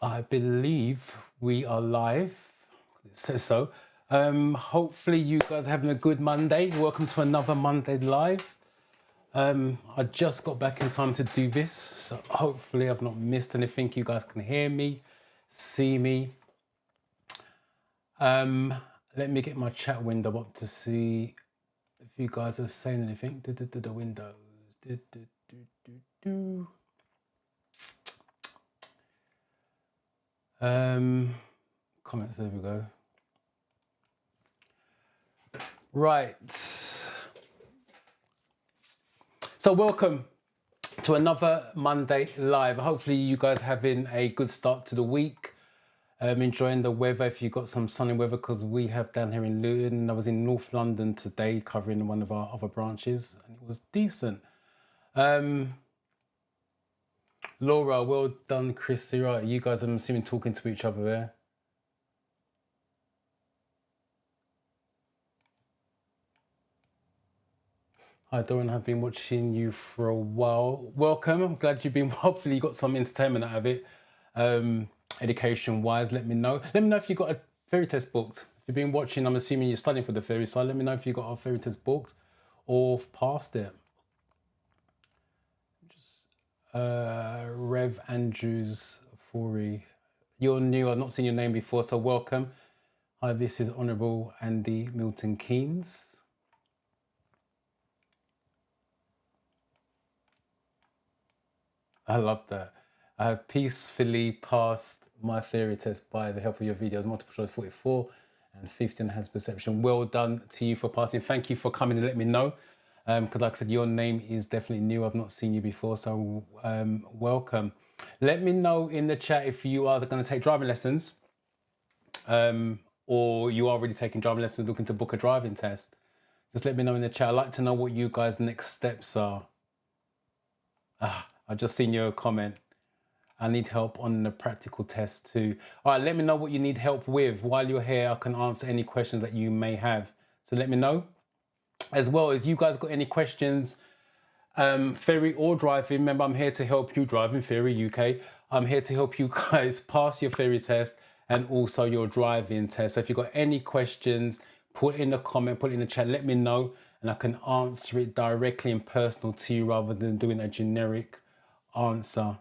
I believe we are live. It says so. Hopefully you guys are having a good Monday. Welcome to another Monday Live. I just got back in time to do this, so hopefully I've not missed anything. You guys can hear me, see me. Let me get my chat window up to see if you guys are saying anything. The windows. Comments, there we go. Right. So welcome to another Monday Live. Hopefully you guys having a good start to the week. Enjoying the weather if you got some sunny weather, because we have down here in Luton. I was in North London today covering one of our other branches and it was decent. Laura, well done, Chrissy. Right, you guys, I'm assuming, talking to each other there. Hi, Dorian, I've been watching you for a while. Welcome, I'm glad you've been, hopefully you got some entertainment out of it. Education-wise, let me know. Let me know if you got a fairy test booked. If you've been watching, I'm assuming you're studying for the fairy side. Let me know if you got a fairy test booked or passed it. Rev Andrews Fourie, you're new, I've not seen your name before, so welcome. Hi, this is Honourable Andy Milton Keynes. I love that. I have peacefully passed my theory test by the help of your videos. Multiple choice 44 and 50 enhanced perception. Well done to you for passing. Thank you for coming and let me know. Because like I said, your name is definitely new. I've not seen you before, so welcome. Let me know in the chat if you are going to take driving lessons, or you are already taking driving lessons, looking to book a driving test. Just let me know in the chat. I'd like to know what you guys' next steps are. I've just seen your comment. I need help on the practical test too. All right, let me know what you need help with. While you're here, I can answer any questions that you may have. So let me know. As well, if you guys got any questions, ferry or driving, remember I'm here to help you. Driving Ferry UK, I'm here to help you guys pass your ferry test and also your driving test. So if you've got any questions, put in the comment, put it in the chat, let me know, and I can answer it directly and personal to you rather than doing a generic answer.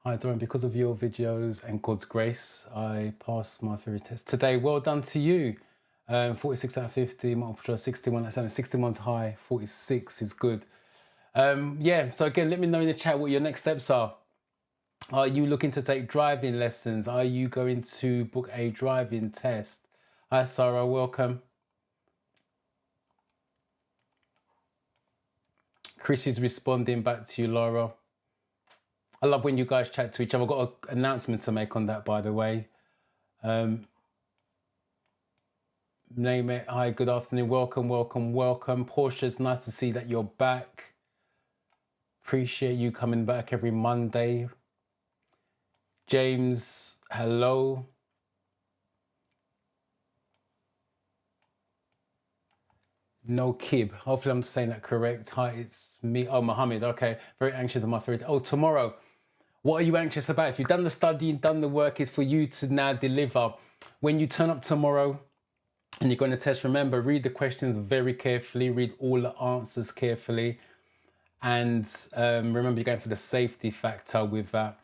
Hi Dorian, because of your videos and God's grace, I passed my ferry test today. Well done to you. 46 out of 50, multiple choice 61, that's 61's high, 46 is good. Yeah, so again, let me know in the chat what your next steps are. Are you looking to take driving lessons? Are you going to book a driving test? Hi Sarah, welcome. Chrissy's responding back to you, Laura. I love when you guys chat to each other. I've got an announcement to make on that, by the way. Name it. Hi, good afternoon. Welcome, welcome, welcome. Portia, it's nice to see that you're back. Appreciate you coming back every Monday. James, hello. No Kib. Hopefully I'm saying that correct. Hi, it's me. Oh, Mohammed. Okay. Very anxious on my favorite. Oh, tomorrow. What are you anxious about? If you've done the study and done the work, it's for you to now deliver. When you turn up tomorrow, and you're going to test, remember, read the questions very carefully, read all the answers carefully, and remember you're going for the safety factor with that.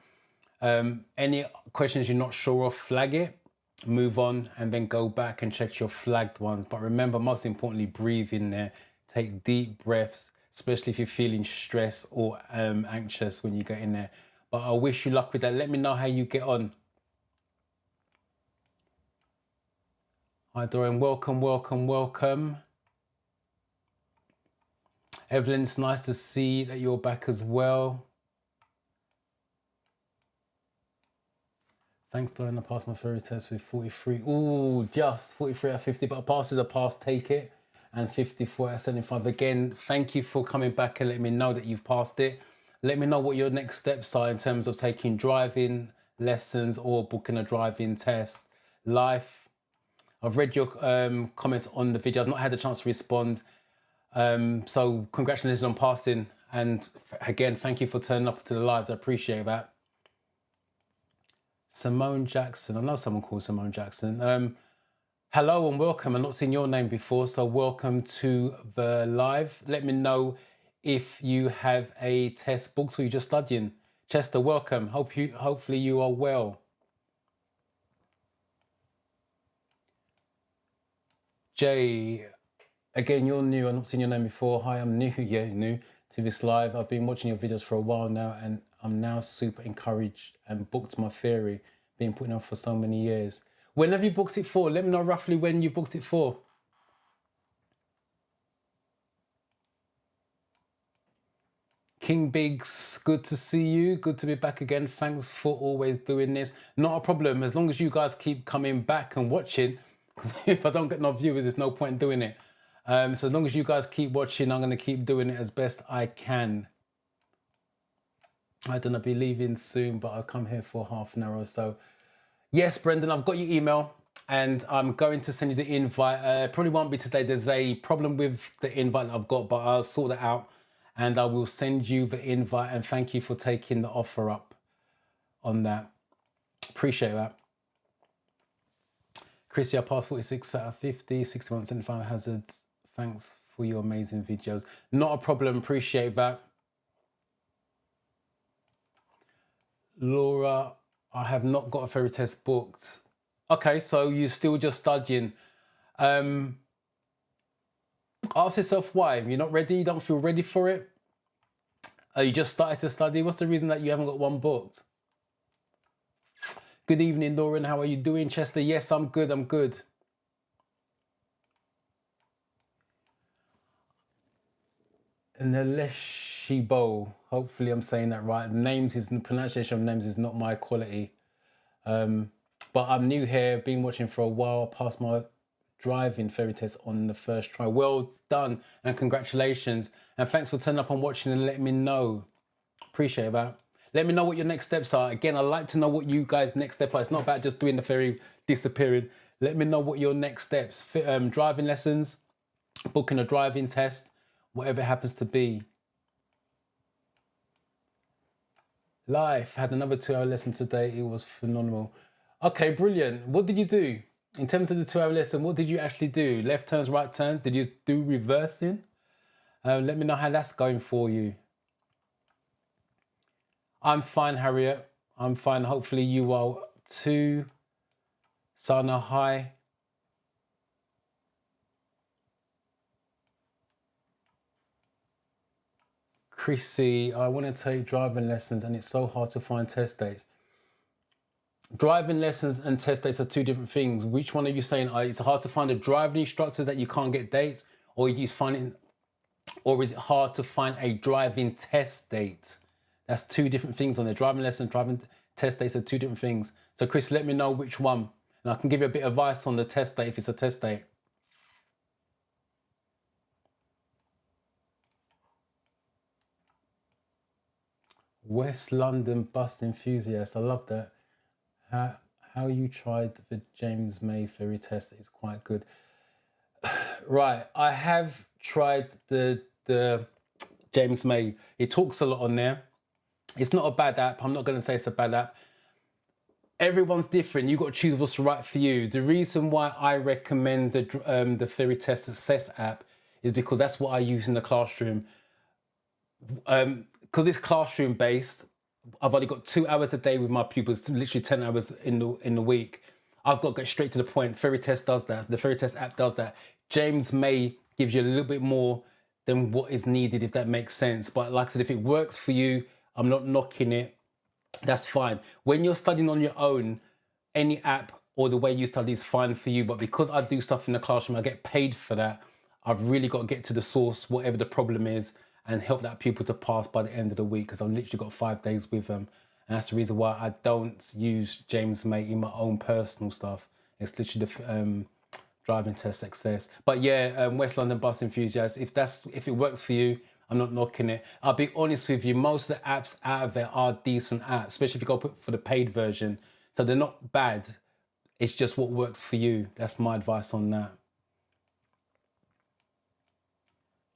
Any questions you're not sure of, flag it, move on, and then go back and check your flagged ones. But remember, most importantly, breathe in there, take deep breaths, especially if you're feeling stressed or anxious when you get in there. But I wish you luck with that. Let me know how you get on. Hi Dorian, welcome, welcome, welcome. Evelyn, it's nice to see that you're back as well. Thanks Dorian, I passed my ferry test with 43. Ooh, just 43 out of 50, but a pass is a pass, take it. And 54 out of 75. Again, thank you for coming back and letting me know that you've passed it. Let me know what your next steps are in terms of taking driving lessons or booking a driving test. Life. I've read your comments on the video. I've not had a chance to respond. So congratulations on passing. And again, thank you for turning up to the lives. I appreciate that. Simone Jackson. I know someone called Simone Jackson. Hello and welcome. I've not seen your name before, so welcome to the live. Let me know if you have a test booked or you're just studying. Chester, welcome. Hopefully you are well. Jay, again, you're new. I've not seen your name before. Hi, I'm new. Yeah, new to this live. I've been watching your videos for a while now, and I'm now super encouraged and booked my theory. Been putting off for so many years. When have you booked it for? Let me know roughly when you booked it for. King Biggs, good to see you. Good to be back again. Thanks for always doing this. Not a problem. As long as you guys keep coming back and watching, if I don't get no viewers, there's no point in doing it. So as long as you guys keep watching, I'm going to keep doing it as best I can. I don't know, I'll be leaving soon, but I'll come here for half an hour or so. Yes, Brendan, I've got your email and I'm going to send you the invite. Probably won't be today. There's a problem with the invite that I've got, but I'll sort that out and I will send you the invite. And thank you for taking the offer up on that. Appreciate that. Chrissy, I passed 46 out of 50, 61, 75 hazards. Thanks for your amazing videos. Not a problem. Appreciate that. Laura, I have not got a theory test booked. Okay, so you're still just studying. Ask yourself why. You're not ready? You don't feel ready for it? You just started to study? What's the reason that you haven't got one booked? Good evening, Lauren. How are you doing? Chester, yes, I'm good. I'm good. And the Leshibo, hopefully I'm saying that right. The pronunciation of names is not my quality. But I'm new here, been watching for a while, passed my driving theory test on the first try. Well done and congratulations. And thanks for turning up and watching and letting me know. Appreciate that. Let me know what your next steps are. Again, I'd like to know what you guys' next step are. It's not about just doing the theory, disappearing. Let me know what your next steps, driving lessons, booking a driving test, whatever it happens to be. Life, had another 2-hour lesson today. It was phenomenal. Okay, brilliant. What did you do? In terms of the 2-hour lesson, what did you actually do? Left turns, right turns? Did you do reversing? Let me know how that's going for you. I'm fine, Harriet. I'm fine. Hopefully you are too. Sana, hi. Chrissy, I want to take driving lessons and it's so hard to find test dates. Driving lessons and test dates are two different things. Which one are you saying? It's hard to find a driving instructor that you can't get dates, or is it hard to find a driving test date? That's two different things on there. Driving lesson, driving test dates are two different things. So Chris, let me know which one, and I can give you a bit of advice on the test date if it's a test date. West London bus enthusiast. I love that. How you tried the James May theory test is quite good. Right, I have tried the James May. It talks a lot on there. It's not a bad app. I'm not going to say it's a bad app. Everyone's different. You've got to choose what's right for you. The reason why I recommend the Theory Test Success app is because that's what I use in the classroom. Because it's classroom based, I've only got 2 hours a day with my pupils, literally 10 hours in the week. I've got to get straight to the point. Theory Test does that. The Theory Test app does that. James May gives you a little bit more than what is needed, if that makes sense. But like I said, if it works for you, I'm not knocking it. That's fine. When you're studying on your own, any app or the way you study is fine for you. But because I do stuff in the classroom, I get paid for that. I've really got to get to the source, whatever the problem is, and help that pupil to pass by the end of the week, because I've literally got 5 days with them. And that's the reason why I don't use James May in my own personal stuff. It's literally the driving test success. But yeah, West London bus enthusiast, if it works for you, I'm not knocking it. I'll be honest with you, most of the apps out of there are decent apps, especially if you go for the paid version. So they're not bad. It's just what works for you. That's my advice on that.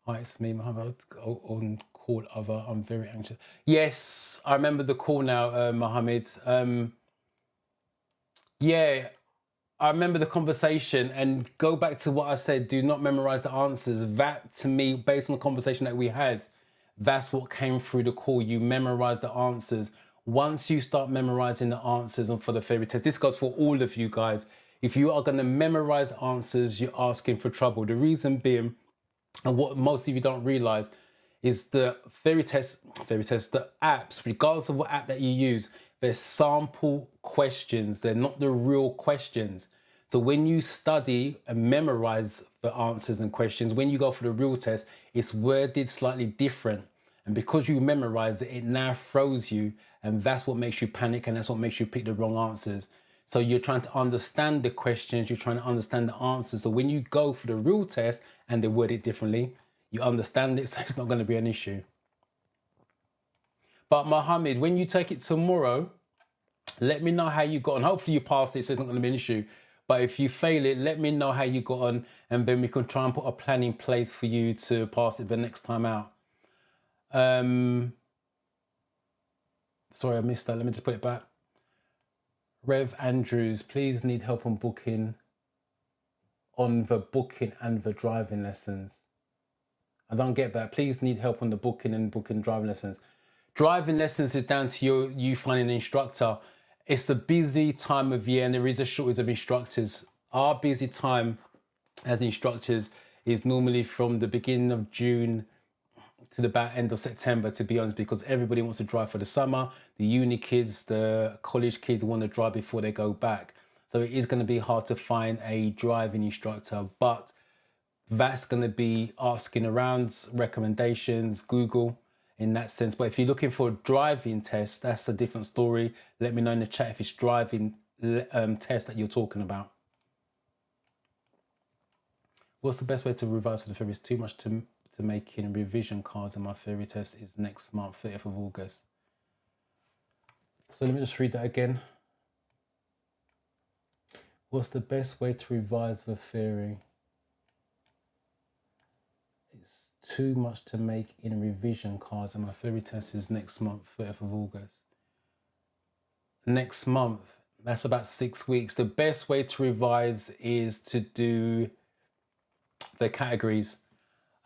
Hi, it's me, Mohammed, on call over. I'm very anxious. Yes, I remember the call now, Mohammed. Yeah, I remember the conversation, and go back to what I said, do not memorize the answers. That, to me, based on the conversation that we had, that's what came through the call. You memorize the answers. Once you start memorizing the answers and for the theory test, this goes for all of you guys. If you are going to memorize answers, you're asking for trouble. The reason being, and what most of you don't realize, is the theory test, the apps, regardless of what app that you use, they're sample questions. They're not the real questions. So when you study and memorize the answers and questions, when you go for the real test, it's worded slightly different. And because you memorize it, it now throws you, and that's what makes you panic, and that's what makes you pick the wrong answers. So you're trying to understand the questions, you're trying to understand the answers. So when you go for the real test and they word it differently, you understand it, so it's not going to be an issue. But Mohammed, when you take it tomorrow, let me know how you got on. Hopefully you passed it, so it's not going to be an issue. But if you fail it, let me know how you got on, and then we can try and put a plan in place for you to pass it the next time out. Sorry, I missed that. Let me just put it back. Rev Andrews, please need help on booking, on the booking and the driving lessons. I don't get that. Please need help on the booking and driving lessons. Driving lessons is down to you finding an instructor. It's a busy time of year and there is a shortage of instructors. Our busy time as instructors is normally from the beginning of June to the about end of September, to be honest, because everybody wants to drive for the summer. The uni kids, the college kids want to drive before they go back. So it is going to be hard to find a driving instructor, but that's going to be asking around, recommendations, Google in that sense. But if you're looking for a driving test, that's a different story. Let me know in the chat if it's driving test that you're talking about. What's the best way to revise for the theory? It's too much to make in revision cards, and my theory test is next month, 30th of August. So let me just read that again. What's the best way to revise the theory? It's too much to make in revision cards, and my theory test is next month, 30th of August. Next month, that's about 6 weeks. The best way to revise is to do the categories.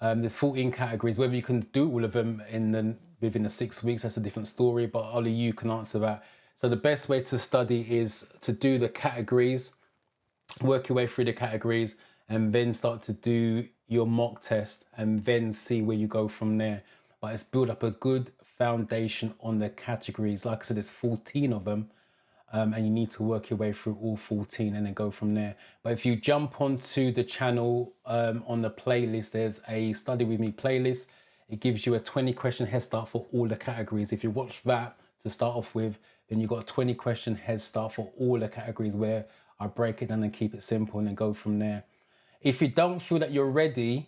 There's 14 categories. Whether you can do all of them within the 6 weeks, that's a different story, but only you can answer that. So the best way to study is to do the categories, work your way through the categories, and then start to do your mock test, and then see where you go from there. But it's build up a good foundation on the categories. Like I said, there's 14 of them, and you need to work your way through all 14 and then go from there. But if you jump onto the channel, on the playlist, there's a study with me playlist. It gives you a 20 question head start for all the categories. If you watch that to start off with, then you've got a 20 question head start for all the categories, where I break it down and keep it simple and then go from there. If you don't feel that you're ready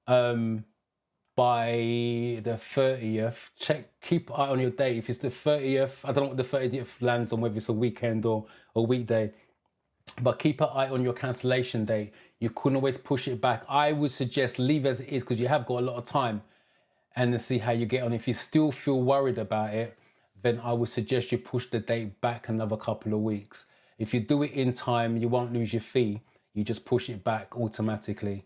by the 30th, keep an eye on your date. If it's the 30th, I don't know what the 30th lands on, whether it's a weekend or a weekday, but keep an eye on your cancellation date. You can always push it back. I would suggest leave as it is, because you have got a lot of time, and then see how you get on. If you still feel worried about it, then I would suggest you push the date back another couple of weeks. If you do it in time, you won't lose your fee. You just push it back automatically.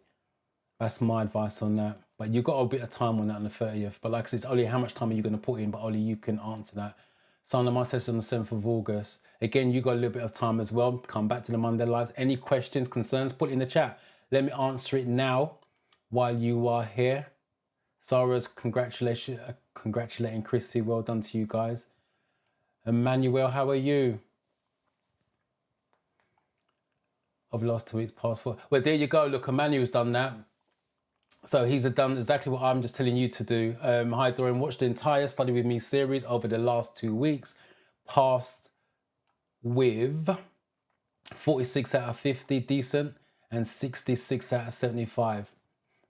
That's my advice on that. But you've got a bit of time on that on the 30th. But like I said, it's only how much time are you going to put in, but only you can answer that. So my test is on the 7th of August. Again, you got a little bit of time as well. Come back to the Monday Lives. Any questions, concerns, put it in the chat. Let me answer it now while you are here. Sarah's congratulating Chrissy. Well done to you guys. Emmanuel, how are you? Of the last 2 weeks, passport. Well, there you go. Look, Emmanuel's done that. So he's done exactly what I'm just telling you to do. Hi, Dorian. Watched the entire Study With Me series over the last 2 weeks. Passed with 46 out of 50, decent, and 66 out of 75.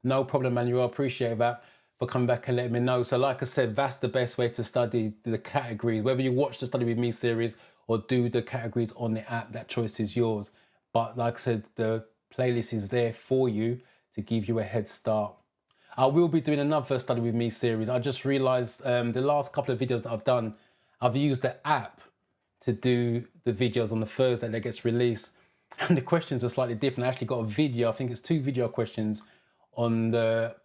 No problem, Emmanuel. I appreciate that for coming back and letting me know. So like I said, that's the best way to study the categories. Whether you watch the Study With Me series or do the categories on the app, that choice is yours. But like I said, the playlist is there for you to give you a head start. I will be doing another study with me series. I just realized the last couple of videos that I've done, I've used the app to do the videos on the Thursday that gets released. And the questions are slightly different. I actually got a video, I think it's 2 video questions on the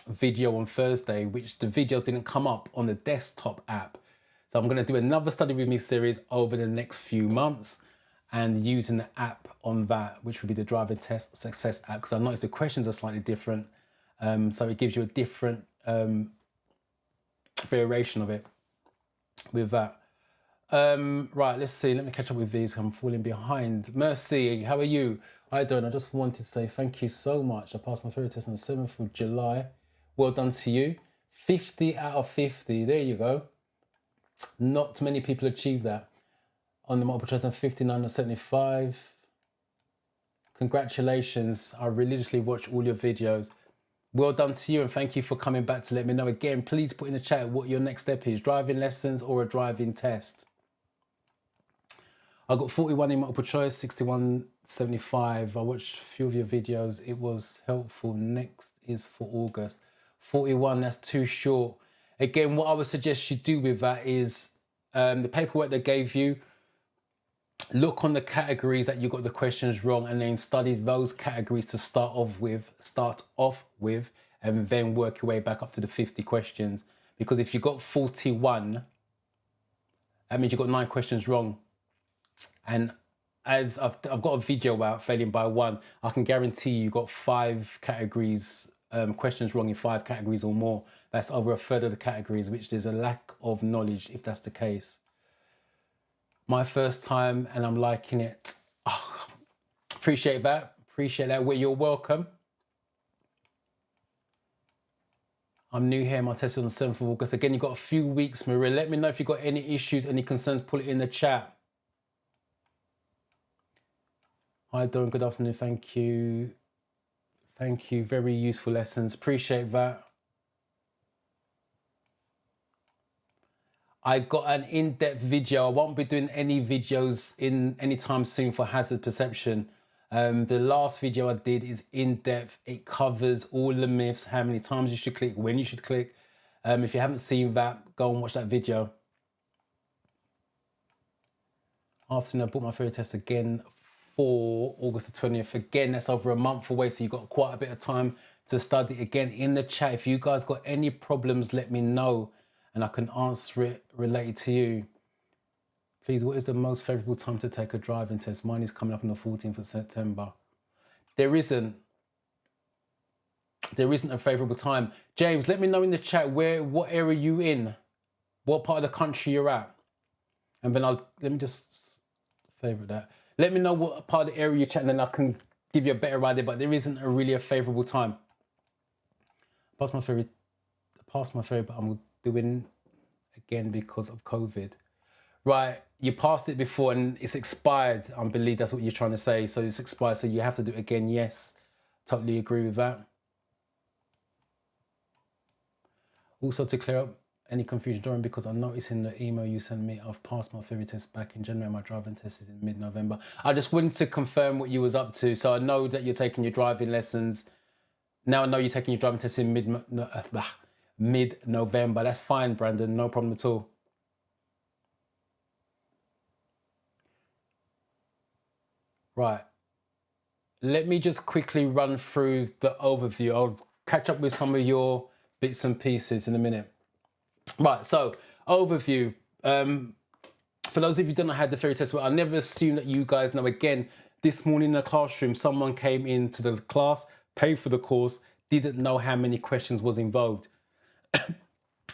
video on Thursday, which the video didn't come up on the desktop app. So I'm going to do another study with me series over the next few months and using the app on that, which would be the driving test success app, because I noticed the questions are slightly different. So it gives you a different variation of it with that. Right, let's see. Let me catch up with these. I'm falling behind. Mercy, how are you? Hi, Don. I just wanted to say thank you so much. I passed my theory test on the 7th of July. Well done to you. 50 out of 50. There you go. Not many people achieve that. On the multiple choice, I'm 59 out of 75. Congratulations. I religiously watch all your videos. Well done to you, and thank you for coming back to let me know. Again, please put in the chat what your next step is, driving lessons or a driving test. I got 41 in multiple choice, 61.75. I watched a few of your videos. It was helpful. Next is for August. 41, that's too short. Again, what I would suggest you do with that is the paperwork they gave you, look on the categories that you got the questions wrong and then study those categories to start off with, and then work your way back up to the 50 questions. Because if you got 41, that means you got 9 questions wrong. And as I've got a video about failing by 1, I can guarantee you got 5 categories, questions wrong in 5 categories or more. That's over a third of the categories, which there's a lack of knowledge if that's the case. My first time and I'm liking it. Oh, appreciate that. Appreciate that. Well, you're welcome. I'm new here. My test is on the 7th of August. Again, you've got a few weeks, Maria. Let me know if you've got any issues, any concerns, put it in the chat. Hi, Dawn. Good afternoon. Thank you. Thank you. Very useful lessons. Appreciate that. I got an in-depth video. I won't be doing any videos anytime soon for hazard perception. The last video I did is in-depth. It covers all the myths, how many times you should click, when you should click. If you haven't seen that, go and watch that video. Afternoon, I booked my theory test again for August the 20th. Again, that's over a month away, so you've got quite a bit of time to study. Again, in the chat, if you guys got any problems, let me know and I can answer it related to you. Please, what is the most favourable time to take a driving test? Mine is coming up on the 14th of September. There isn't a favourable time. James, let me know in the chat what area you in, what part of the country you're at. And then let me just favourite that. Let me know what part of the area you're at, and then I can give you a better idea, but there isn't really a favourable time. Passed my theory, but I'm doing again because of COVID. Right, you passed it before and it's expired. I believe that's what you're trying to say. So it's expired, so you have to do it again. Yes, totally agree with that. Also, to clear up any confusion, Dorian, because I noticed in the email you sent me, I've passed my theory test back in January. My driving test is in mid-November. I just wanted to confirm what you was up to. So I know that you're taking your driving lessons. Now I know you're taking your driving test in mid-November. That's fine, Brandon. No problem at all. Right. Let me just quickly run through the overview. I'll catch up with some of your bits and pieces in a minute. Right, so overview. For those of you who don't know how the theory test works, I never assume that you guys know. Again, this morning in the classroom, someone came into the class, paid for the course, didn't know how many questions was involved.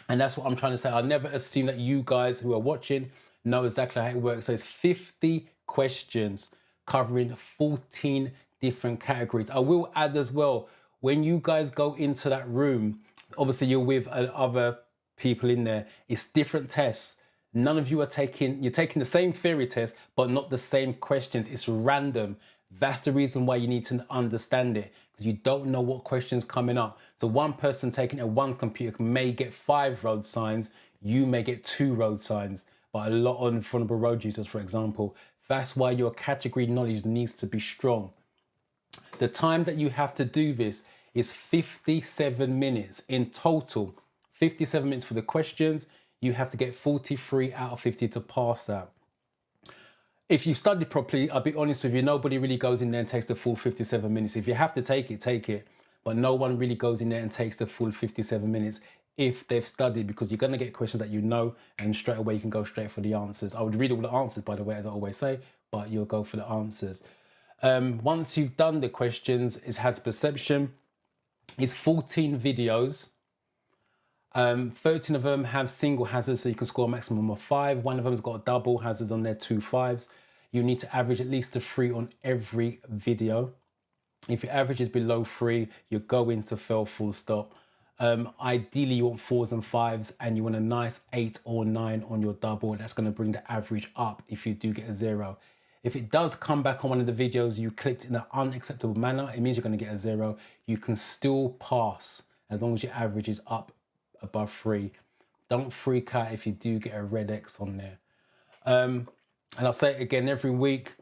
And that's what I'm trying to say. I never assume that you guys who are watching know exactly how it works. So it's 50 questions covering 14 different categories. I will add as well, when you guys go into that room, obviously you're with other people in there, it's different tests. None of you are you're taking the same theory test, but not the same questions. It's random. That's the reason why you need to understand it, because you don't know what questions coming up. So one person taking at one computer may get 5 road signs, you may get 2 road signs, but a lot on vulnerable road users, for example. That's why your category knowledge needs to be strong. The time that you have to do this It's 57 minutes in total. 57 minutes for the questions. You have to get 43 out of 50 to pass that. If you study properly, I'll be honest with you, nobody really goes in there and takes the full 57 minutes. If you have to take it, take it. But no one really goes in there and takes the full 57 minutes if they've studied, because you're going to get questions that you know, and straight away you can go straight for the answers. I would read all the answers, by the way, as I always say, but you'll go for the answers. Once you've done the questions, it has perception. It's 14 videos. 13 of them have single hazards, so you can score a maximum of 5. One of them's got a double hazards on there, 2 5s. You need to average at least a 3 on every video. If your average is below 3, you're going to fail, full stop. Ideally, you want 4s and 5s, and you want a nice 8 or 9 on your double. That's going to bring the average up if you do get a 0. If it does come back on one of the videos you clicked in an unacceptable manner, it means you're going to get a 0. You can still pass as long as your average is up above 3. Don't freak out if you do get a red X on there. And I'll say it again every week,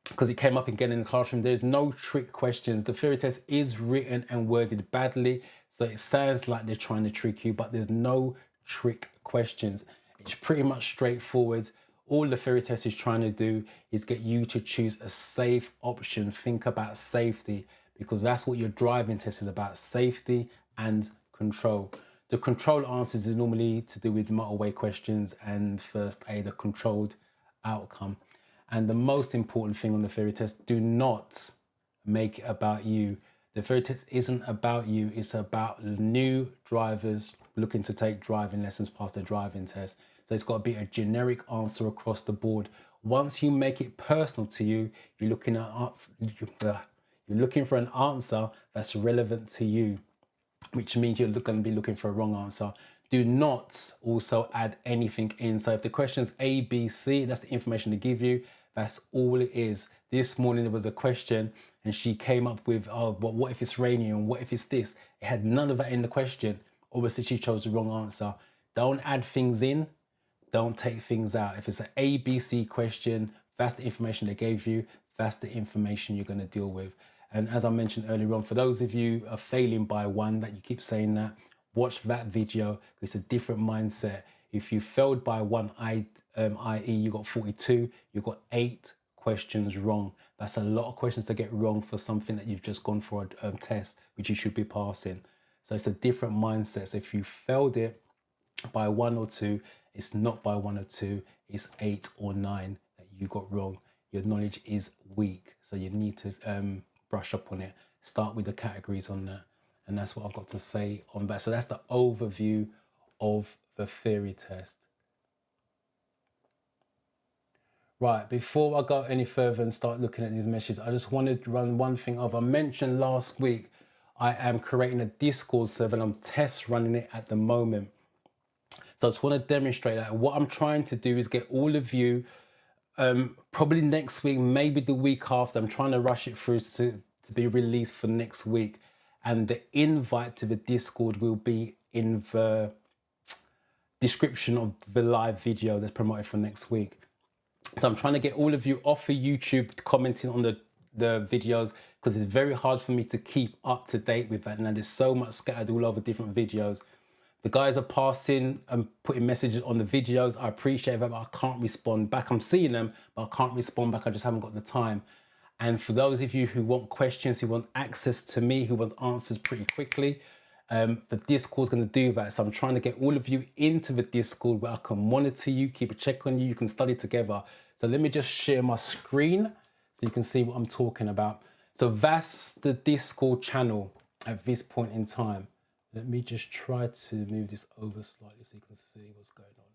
because it came up again in the classroom, there's no trick questions. The theory test is written and worded badly, so it sounds like they're trying to trick you, but there's no trick questions. It's pretty much straightforward. All the theory test is trying to do is get you to choose a safe option. Think about safety, because that's what your driving test is about, safety and control. The control answers is normally to do with motorway questions and first aid, a controlled outcome. And the most important thing on the theory test, do not make it about you. The theory test isn't about you, it's about new drivers looking to take driving lessons past the driving test. So it's got to be a generic answer across the board. Once you make it personal to you, you're looking for an answer that's relevant to you, which means you're going to be looking for a wrong answer. Do not also add anything in. So if the question's A, B, C, that's the information they give you. That's all it is. This morning there was a question and she came up with, oh, but what if it's raining and what if it's this? It had none of that in the question. Obviously she chose the wrong answer. Don't add things in. Don't take things out. If it's an A, B, C question, that's the information they gave you. That's the information you're going to deal with. And as I mentioned earlier on, for those of you who are failing by 1, that you keep saying that, watch that video. It's a different mindset. If you failed by 1, i.e. you got 42, you got 8 questions wrong. That's a lot of questions to get wrong for something that you've just gone for a test, which you should be passing. So it's a different mindset. So if you failed it by 1 or 2, it's not by 1 or 2, it's 8 or 9 that you got wrong. Your knowledge is weak, so you need to brush up on it. Start with the categories on that. And that's what I've got to say on that. So that's the overview of the theory test. Right, before I go any further and start looking at these messages, I just wanted to run one thing off. I mentioned last week, I am creating a Discord server and I'm test running it at the moment. So I just want to demonstrate that. What I'm trying to do is get all of you, probably next week, maybe the week after. I'm trying to rush it through to be released for next week. And the invite to the Discord will be in the description of the live video that's promoted for next week. So I'm trying to get all of you off of YouTube commenting on the videos, because it's very hard for me to keep up to date with that. Now there's so much scattered all over different videos. The guys are passing and putting messages on the videos. I appreciate that, but I can't respond back. I'm seeing them, but I can't respond back. I just haven't got the time. And for those of you who want questions, who want access to me, who want answers pretty quickly, the Discord's going to do that. So I'm trying to get all of you into the Discord where I can monitor you, keep a check on you, you can study together. So let me just share my screen so you can see what I'm talking about. So that's the Discord channel at this point in time. Let me just try to move this over slightly so you can see what's going on.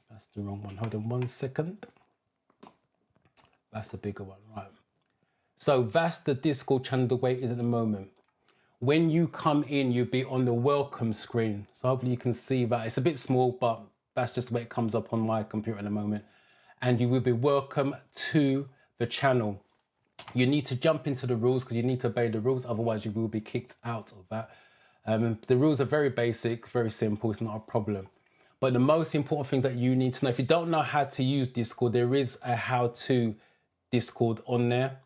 That's the wrong one. Hold on 1 second. That's the bigger one, right? So that's the Discord channel the way it is at the moment. When you come in, you'll be on the welcome screen. So hopefully you can see that. It's a bit small, but that's just the way it comes up on my computer at the moment. And you will be welcome to the channel. You need to jump into the rules because you need to obey the rules. Otherwise, you will be kicked out of that. The rules are very basic, very simple. It's not a problem. But the most important thing that you need to know, if you don't know how to use Discord, there is a how-to Discord on there.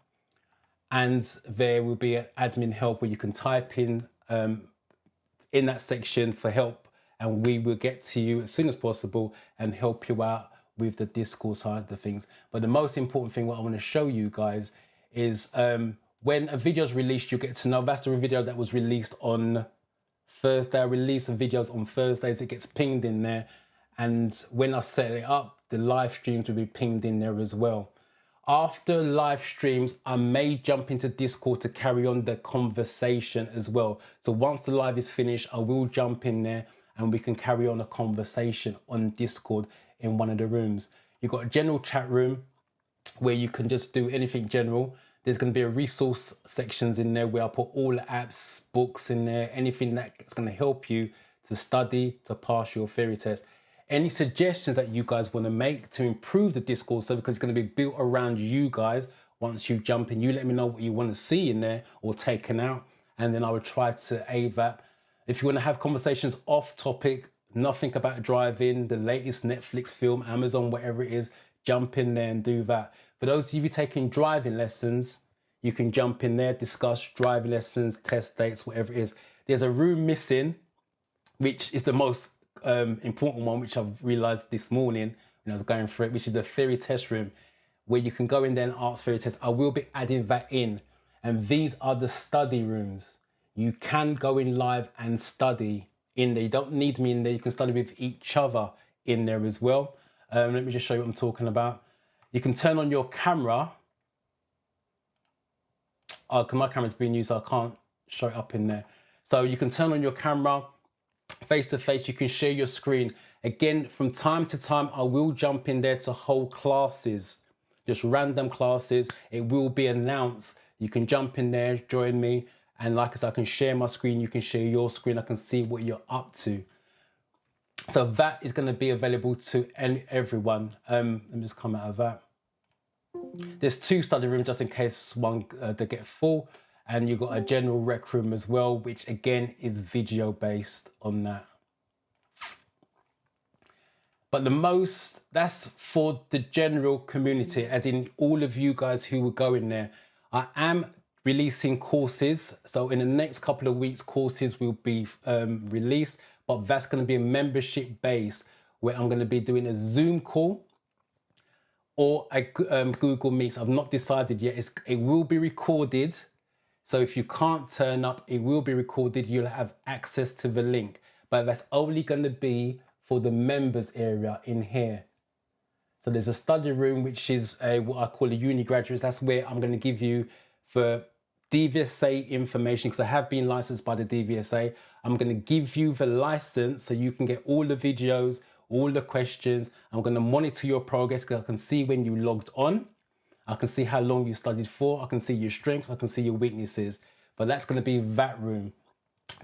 and there will be an admin help where you can type in that section for help, and we will get to you as soon as possible and help you out with the Discord side of things. But the most important thing what I want to show you guys is when a video is released, you get to know that's the video that was released on Thursday. I release some videos on Thursdays, it gets pinged in there, and when I set it up, the live streams will be pinged in there as well. After live streams, I may jump into Discord to carry on the conversation as well. So once the live is finished, I will jump in there and we can carry on a conversation on Discord in one of the rooms. You've got a general chat room where you can just do anything general. There's going to be a resource sections in there where I put all the apps, books in there, anything that's going to help you to study, to pass your theory test. Any suggestions that you guys want to make to improve the Discord server, because it's going to be built around you guys. Once you jump in, you let me know what you want to see in there or taken out, and then I will try to aid that. If you want to have conversations off topic, nothing about driving, the latest Netflix film, Amazon, whatever it is, jump in there and do that. For those of you taking driving lessons, you can jump in there, discuss driving lessons, test dates, whatever it is. There's a room missing, which is the most important one, which I've realized this morning when I was going through it, which is a theory test room where you can go in there and ask theory tests. I will be adding that in, and these are the study rooms. You can go in live and study in there. You don't need me in there. You can study with each other in there as well. Let me just show you what I'm talking about. You can turn on your camera. Because my camera's being used, so I can't show it up in there. So you can turn on your camera face to face. You can share your screen. Again, from time to time, I will jump in there to hold classes, just random classes. It will be announced. You can jump in there, join me. And like I said, I can share my screen. You can share your screen. I can see what you're up to. So that is going to be available to everyone. Let me just come out of that. There's 2 study rooms just in case one they get full. And you've got a general rec room as well, which again is video based on that. But that's for the general community, as in all of you guys who will go in there. I am releasing courses. So in the next couple of weeks, courses will be released, but that's going to be a membership base where I'm going to be doing a Zoom call or a Google Meets. I've not decided yet. It will be recorded. So if you can't turn up, it will be recorded. You'll have access to the link, but that's only going to be for the members area in here. So there's a study room, which is what I call a uni graduates. That's where I'm going to give you the DVSA information, because I have been licensed by the DVSA. I'm going to give you the license so you can get all the videos, all the questions. I'm going to monitor your progress because I can see when you logged on. I can see how long you studied for. I can see your strengths. I can see your weaknesses. But that's going to be that room.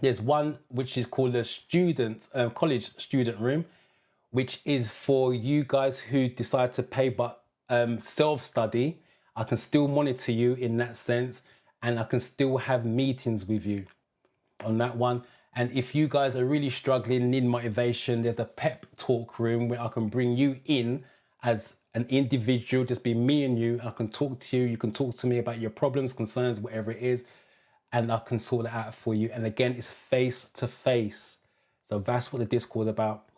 There's one which is called a college student room, which is for you guys who decide to pay but self-study. I can still monitor you in that sense, and I can still have meetings with you on that one. And if you guys are really struggling, need motivation, there's a pep talk room where I can bring you in as an individual, just be me and you. I can talk to you. You can talk to me about your problems, concerns, whatever it is, and I can sort it out for you. And again, it's face to face. So that's what the Discord is about.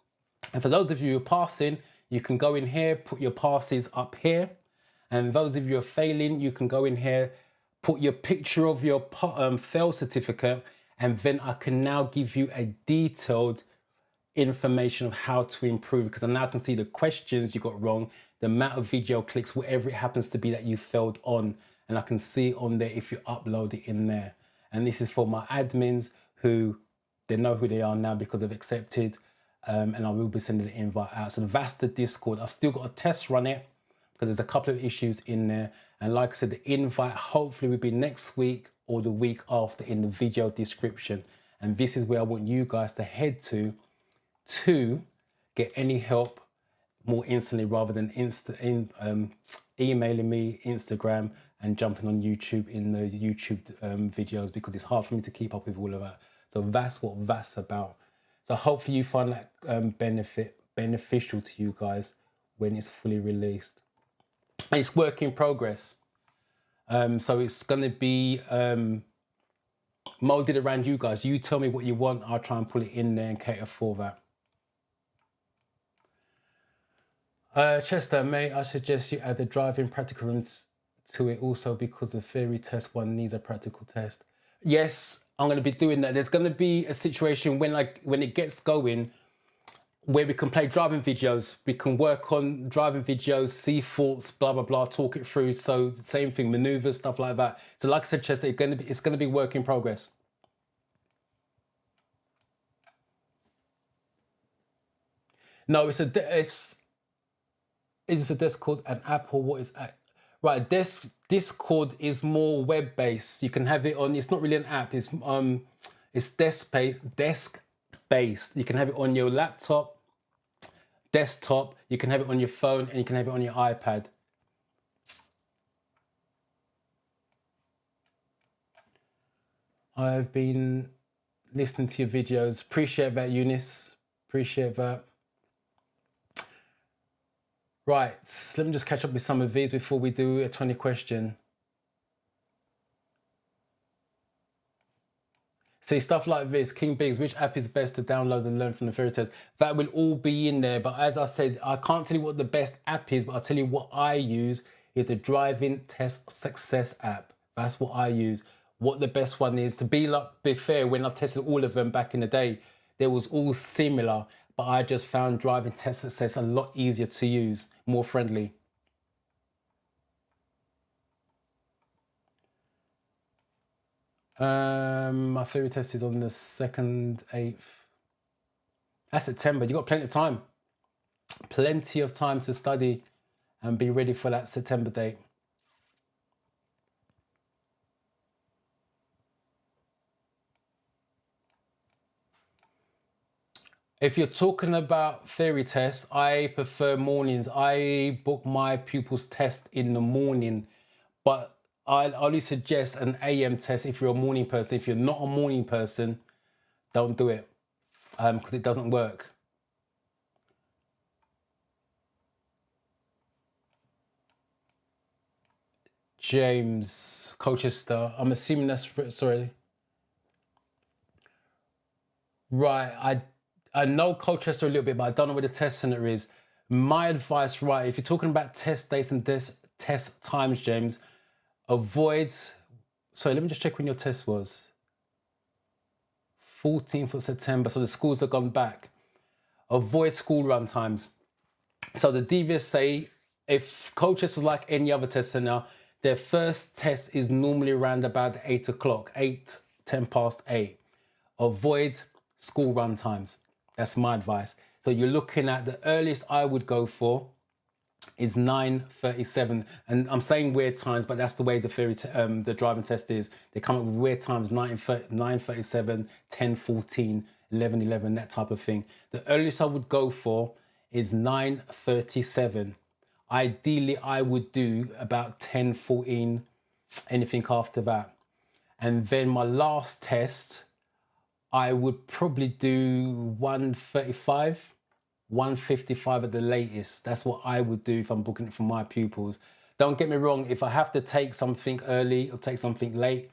And for those of you who are passing, you can go in here, put your passes up here. And those of you who are failing, you can go in here, put your picture of your fail certificate, and then I can now give you a detailed information of how to improve, because I now can see the questions you got wrong, the amount of video clicks, whatever it happens to be that you failed on, and I can see on there if you upload it in there. And this is for my admins who they know who they are now because they've accepted, and I will be sending the invite out. So that's the Discord. I've still got a test run it because there's a couple of issues in there, and like I said, the invite hopefully will be next week or the week after in the video description. And this is where I want you guys to head to get any help more instantly, rather than emailing me, Instagram, and jumping on YouTube in the YouTube videos, because it's hard for me to keep up with all of that. So that's what that's about. So hopefully you find that beneficial to you guys when it's fully released. And it's work in progress. So it's going to be molded around you guys. You tell me what you want. I'll try and pull it in there and cater for that. Chester, mate, I suggest you add the driving practicums to it also because the theory test one needs a practical test. Yes, I'm going to be doing that. There's going to be a situation when it gets going where we can play driving videos. We can work on driving videos, see faults, blah, blah, blah, talk it through. So same thing, maneuvers, stuff like that. So like I said, Chester, it's going to be work in progress. No, it's a Discord an app or what is that? Right, Discord is more web-based. You can have it on, it's not really an app, it's desk-based. You can have it on your laptop, desktop, you can have it on your phone, and you can have it on your iPad. I've been listening to your videos. Appreciate that, Eunice. Appreciate that. Right, let me just catch up with some of these before we do a 20 question. See, stuff like this, King Biggs, which app is best to download and learn from the theory test? That will all be in there, but as I said, I can't tell you what the best app is, but I'll tell you what I use is the Driving Test Success app. That's what I use. What the best one is, to be fair, when I've tested all of them back in the day, they was all similar, but I just found Driving Test Success a lot easier to use, more friendly. My theory test is on the 2nd, 8th. That's September. You've got plenty of time. Plenty of time to study and be ready for that September date. If you're talking about theory tests, I prefer mornings. I book my pupils' test in the morning, but I only suggest an AM test if you're a morning person. If you're not a morning person, don't do it because it doesn't work. James, Colchester, I'm assuming that's, sorry. Right, I know Colchester a little bit, but I don't know where the test center is. My advice, right, if you're talking about test dates and test times, James, avoid, sorry, let me just check when your test was. 14th of September, so the schools have gone back. Avoid school run times. So the DVS say, if Colchester's like any other test center, their first test is normally around about 8 o'clock, 10 past 8. Avoid school run times. That's my advice. So you're looking at the earliest I would go for is 9:37, and I'm saying weird times, but that's the way the driving test is. They come up with weird times: 9:37, 10:14, 11:11, that type of thing. The earliest I would go for is 9:37. Ideally, I would do about 10:14, anything after that. And then my last test, I would probably do 1:35, 1:55 at the latest. That's what I would do if I'm booking it for my pupils. Don't get me wrong, if I have to take something early or take something late,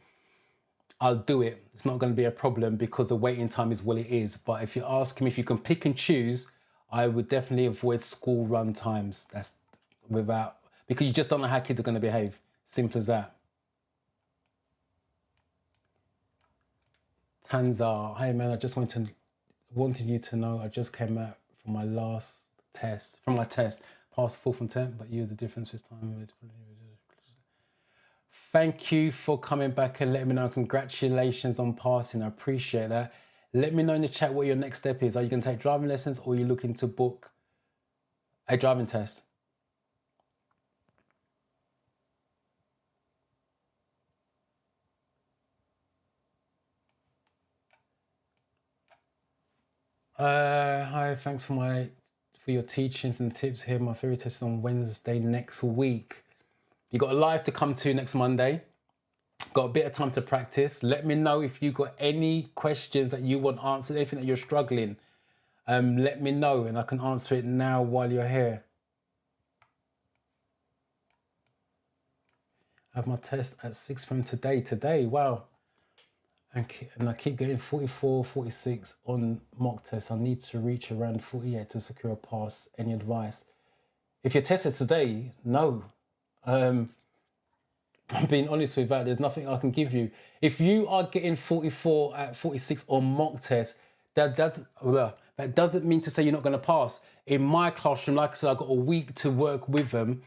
I'll do it. It's not going to be a problem because the waiting time is what it is. But if you ask me if you can pick and choose, I would definitely avoid school run times. That's because you just don't know how kids are going to behave. Simple as that. Tanzar, hey man, I just wanted you to know I just came out from my last test, passed 4th and 10th, but you the difference this time. Thank you for coming back and letting me know. Congratulations on passing. I appreciate that. Let me know in the chat what your next step is. Are you going to take driving lessons or are you looking to book a driving test? Hi, thanks for your teachings and tips here. My theory test is on Wednesday next week. You got a live to come to next Monday. Got a bit of time to practice. Let me know if you got any questions that you want answered, anything that you're struggling. Let me know and I can answer it now while you're here. I have my test at 6 p.m. today. Wow. And I keep getting 44, 46 on mock tests. I need to reach around 48 to secure a pass. Any advice? If you're tested today, no. I'm being honest with that. There's nothing I can give you. If you are getting 44 at 46 on mock test, that doesn't mean to say you're not going to pass. In my classroom, like I said, I've got a week to work with them.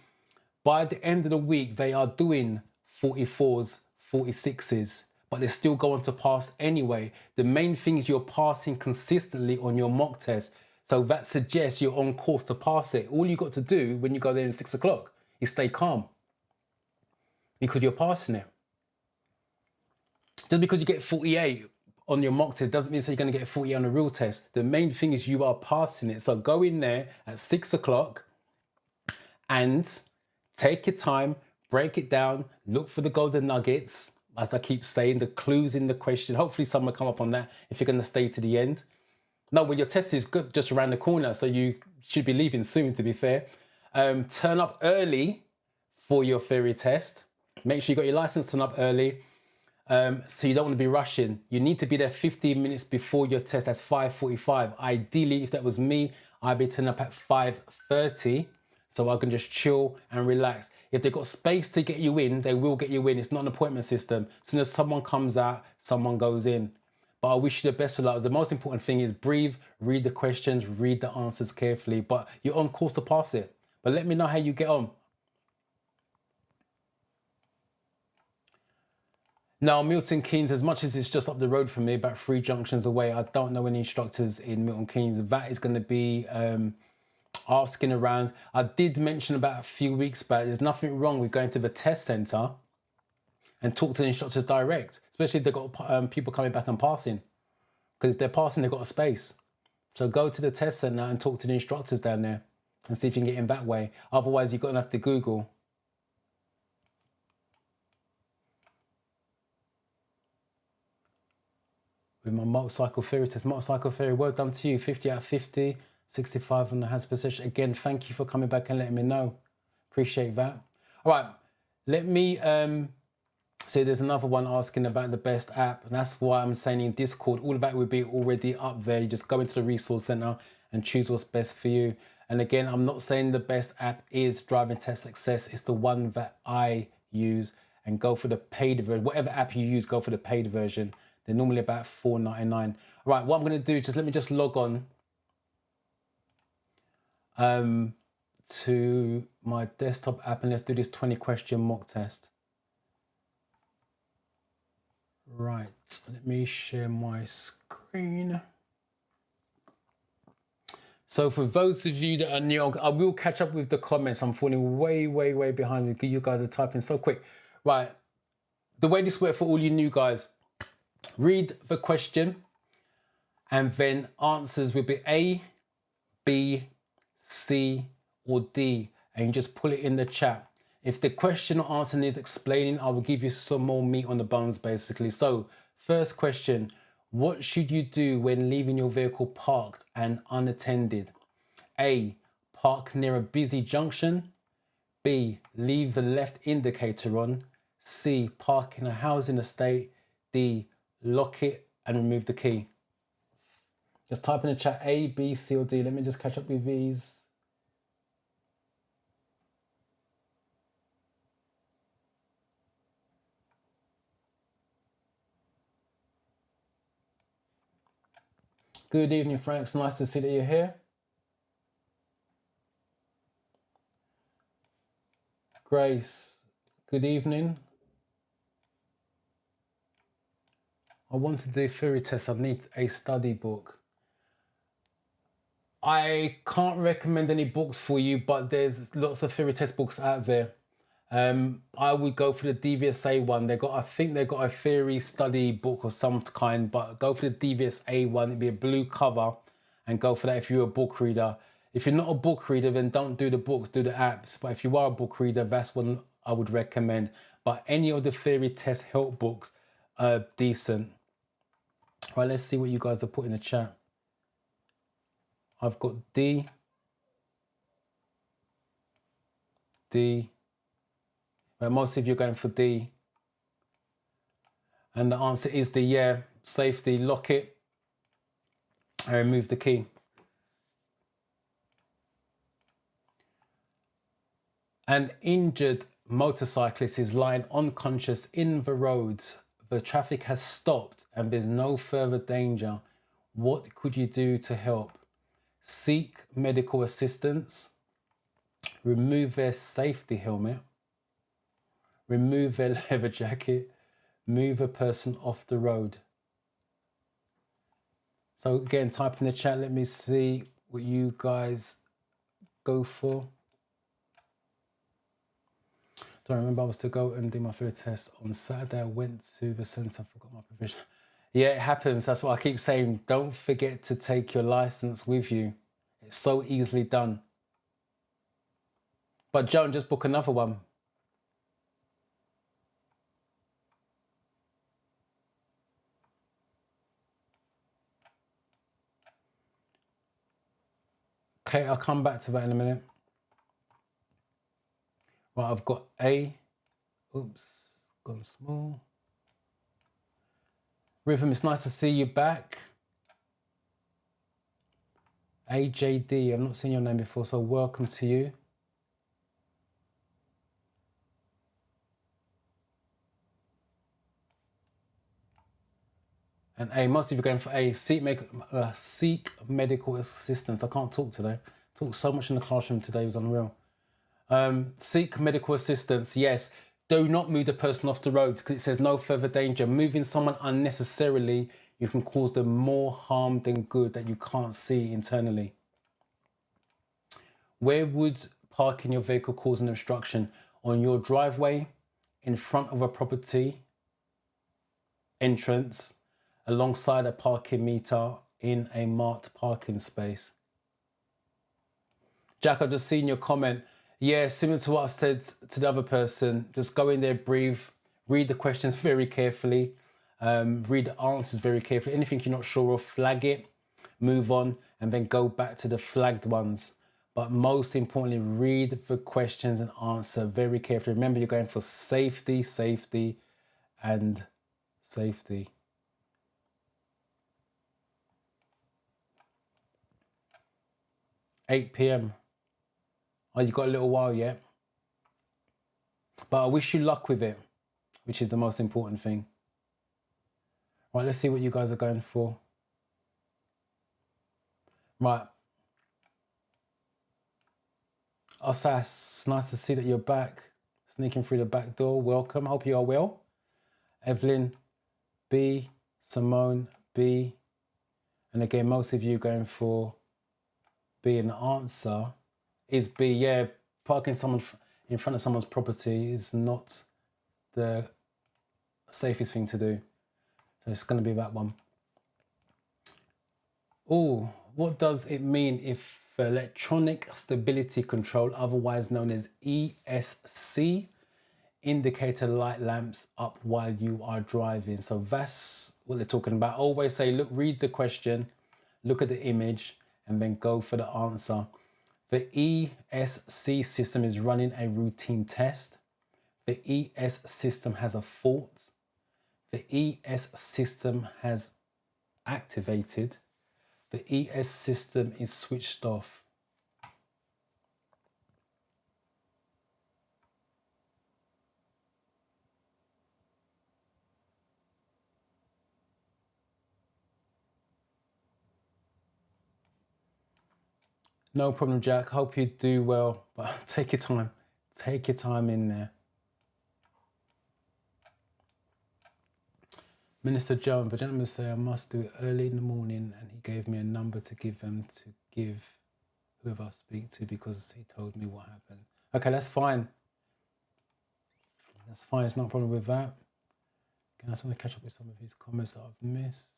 By the end of the week, they are doing 44s, 46s, but they still go on to pass anyway. The main thing is you're passing consistently on your mock test. So that suggests you're on course to pass it. All you got to do when you go there at 6 o'clock is stay calm, because you're passing it. Just because you get 48 on your mock test doesn't mean you're going to get 48 on a real test. The main thing is you are passing it. So go in there at 6 o'clock and take your time, break it down, look for the golden nuggets. As I keep saying, the clues in the question. Hopefully someone will come up on that if you're going to stay to the end. No, well, your test is good just around the corner, so you should be leaving soon, to be fair. Turn up early for your theory test. Make sure you got your license, turn up early. So you don't want to be rushing. You need to be there 15 minutes before your test. That's 5:45. Ideally, if that was me, I'd be turning up at 5:30 so I can just chill and relax. If they've got space to get you in, they will get you in. It's not an appointment system. As soon as someone comes out, someone goes in. But I wish you the best of luck. The most important thing is breathe, read the questions, read the answers carefully. But you're on course to pass it. But let me know how you get on. Now, Milton Keynes, as much as it's just up the road from me, about 3 junctions away, I don't know any instructors in Milton Keynes. That is going to be asking around. I did mention about a few weeks back, there's nothing wrong with going to the test centre and talk to the instructors direct, especially if they've got people coming back and passing. Because if they're passing, they've got a space. So go to the test centre and talk to the instructors down there and see if you can get in that way. Otherwise, you're going to have to Google. With my motorcycle theory test. Motorcycle theory, well done to you. 50 out of 50, 65 on the hands position. Again, thank you for coming back and letting me know. Appreciate that. All right, let me see, there's another one asking about the best app, and that's why I'm saying in Discord, all of that would be already up there. You just go into the resource center and choose what's best for you. And again, I'm not saying the best app is Driving Test Success. It's the one that I use, and go for the paid version. Whatever app you use, go for the paid version. They're normally about $4.99. Right, what I'm going to do, let me just log on to my desktop app, and let's do this 20-question mock test. Right, let me share my screen. So for those of you that are new, I will catch up with the comments. I'm falling way behind. You guys are typing so quick. Right, the way this works for all you new guys, read the question and then answers will be A, B, C or D, and you just put it in the chat. If the question or answer needs explaining, I will give you some more meat on the bones basically. So first question, what should you do when leaving your vehicle parked and unattended? A, park near a busy junction. B, leave the left indicator on. C, park in a housing estate. D, lock it and remove the key. Just type in the chat A, B, C or D. Let me just catch up with these. Good evening, Frank. It's nice to see that you're here. Grace, good evening. I want to do theory tests. I need a study book. I can't recommend any books for you, but there's lots of theory test books out there. I would go for the DVSA one. I think they got a theory study book of some kind, but go for the DVSA one. It'd be a blue cover, and go for that if you're a book reader. If you're not a book reader, then don't do the books, do the apps. But if you are a book reader, that's one I would recommend. But any of the theory test help books are decent. Right, let's see what you guys have put in the chat. I've got D, But most of you are going for D. And the answer is D, yeah. Safety, lock it and remove the key. An injured motorcyclist is lying unconscious in the roads. The traffic has stopped and there's no further danger. What could you do to help? Seek medical assistance, remove their safety helmet, remove their leather jacket, move a person off the road. So again, type in the chat, let me see what you guys go for. So I remember I was to go and do my third test on Saturday. I went to the centre, forgot my provision. Yeah, it happens. That's what I keep saying. Don't forget to take your license with you. It's so easily done. But Joan, just book another one. Okay, I'll come back to that in a minute. Right, I've got A. Oops, gone small. Rhythm, it's nice to see you back. AJD, I've not seen your name before, so welcome to you. And A, most of you are going for A, seek medical assistance. I can't talk today. Talked so much in the classroom today, it was unreal. Seek medical assistance, yes. Do not move the person off the road because it says no further danger. Moving someone unnecessarily, you can cause them more harm than good that you can't see internally. Where would parking your vehicle cause an obstruction? On your driveway, in front of a property entrance, alongside a parking meter, in a marked parking space. Jack, I've just seen your comment. Yeah, similar to what I said to the other person, just go in there, breathe, read the questions very carefully, read the answers very carefully. Anything you're not sure of, flag it, move on, and then go back to the flagged ones. But most importantly, read the questions and answer very carefully. Remember, you're going for safety, safety, and safety. $8 p.m. Oh, you've got a little while yet. But I wish you luck with it, which is the most important thing. Right, let's see what you guys are going for. Right. Osas, nice to see that you're back. Sneaking through the back door. Welcome. Hope you are well. Evelyn, B. Simone, B. And again, most of you going for B, and the answer is B. Yeah, parking someone in front of someone's property is not the safest thing to do. So it's going to be that one. Oh, what does it mean if electronic stability control, otherwise known as ESC, indicator light lamps up while you are driving? So that's what they're talking about. Always say, look, read the question, look at the image, and then go for the answer. The ESC system is running a routine test. The ES system has a fault. The ES system has activated. The ES system is switched off. No problem, Jack. Hope you do well, but take your time. Take your time in there. Minister Joan, the gentleman say I must do it early in the morning, and he gave me a number to give them to give whoever I speak to because he told me what happened. Okay, that's fine. That's fine. It's not a problem with that. Okay, I just want to catch up with some of his comments that I've missed.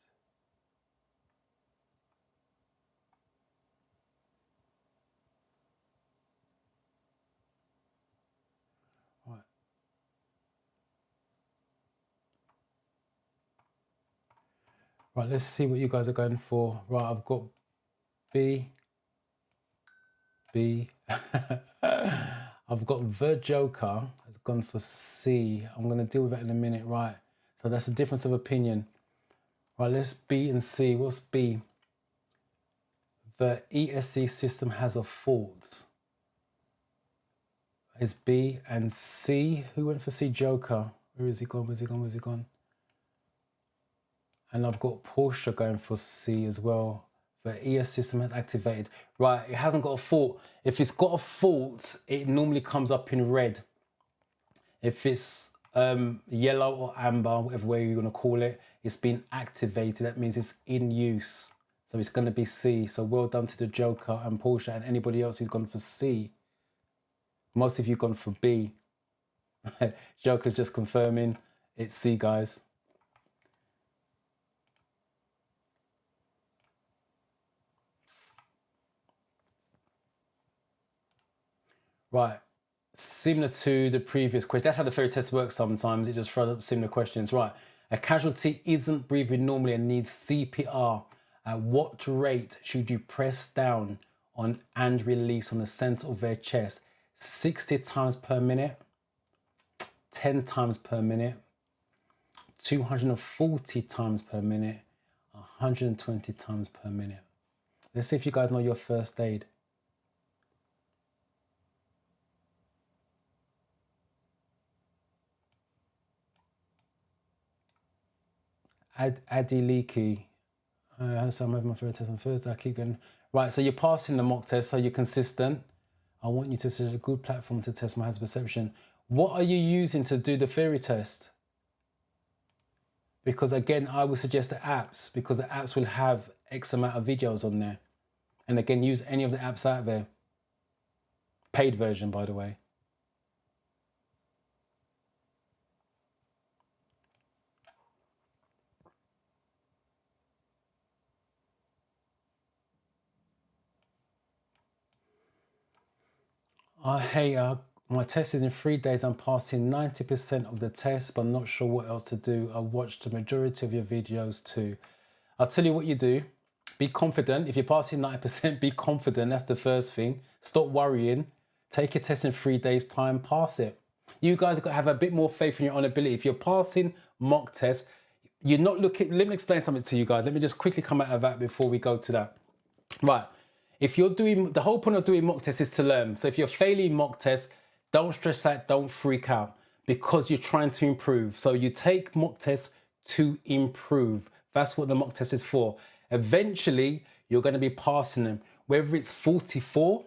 Right, let's see what you guys are going for. Right, I've got B. I've got the Joker has gone for C. I'm going to deal with that in a minute, right? So that's a difference of opinion. Right, let's B and C. What's B? The ESC system has a fault. It's B and C. Who went for C? Joker. Where is he gone? Where's he gone? Where's he gone? And I've got Portia going for C as well. The ES system has activated. Right, it hasn't got a fault. If it's got a fault, it normally comes up in red. If it's yellow or amber, whatever way you're going to call it, it's been activated. That means it's in use. So it's going to be C. So well done to the Joker and Portia and anybody else who's gone for C. Most of you gone for B. Joker's just confirming it's C, guys. Right, similar to the previous question. That's how the theory test works sometimes. It just throws up similar questions. Right, a casualty isn't breathing normally and needs CPR. At what rate should you press down on and release on the center of their chest? 60 times per minute, 10 times per minute, 240 times per minute, 120 times per minute. Let's see if you guys know your first aid. Adiliki. So I'm having my third test on Thursday. I keep going. Right, so you're passing the mock test, so you're consistent. I want you to select a good platform to test my hazard perception. What are you using to do the theory test? Because again, I would suggest the apps, because the apps will have X amount of videos on there. And again, use any of the apps out there. Paid version, by the way. Hey, my test is in 3 days. I'm passing 90% of the test, but I'm not sure what else to do. I watched the majority of your videos too. I'll tell you what you do. Be confident. If you're passing 90%, be confident. That's the first thing. Stop worrying. Take your test in 3 days' time. Pass it. You guys have got to have a bit more faith in your own ability. If you're passing mock tests, you're not looking... Let me explain something to you guys. Let me just quickly come out of that before we go to that. Right. If you're doing... The whole point of doing mock tests is to learn. So if you're failing mock tests, don't stress out. Don't freak out because you're trying to improve. So you take mock tests to improve. That's what the mock test is for. Eventually, you're going to be passing them, whether it's 44,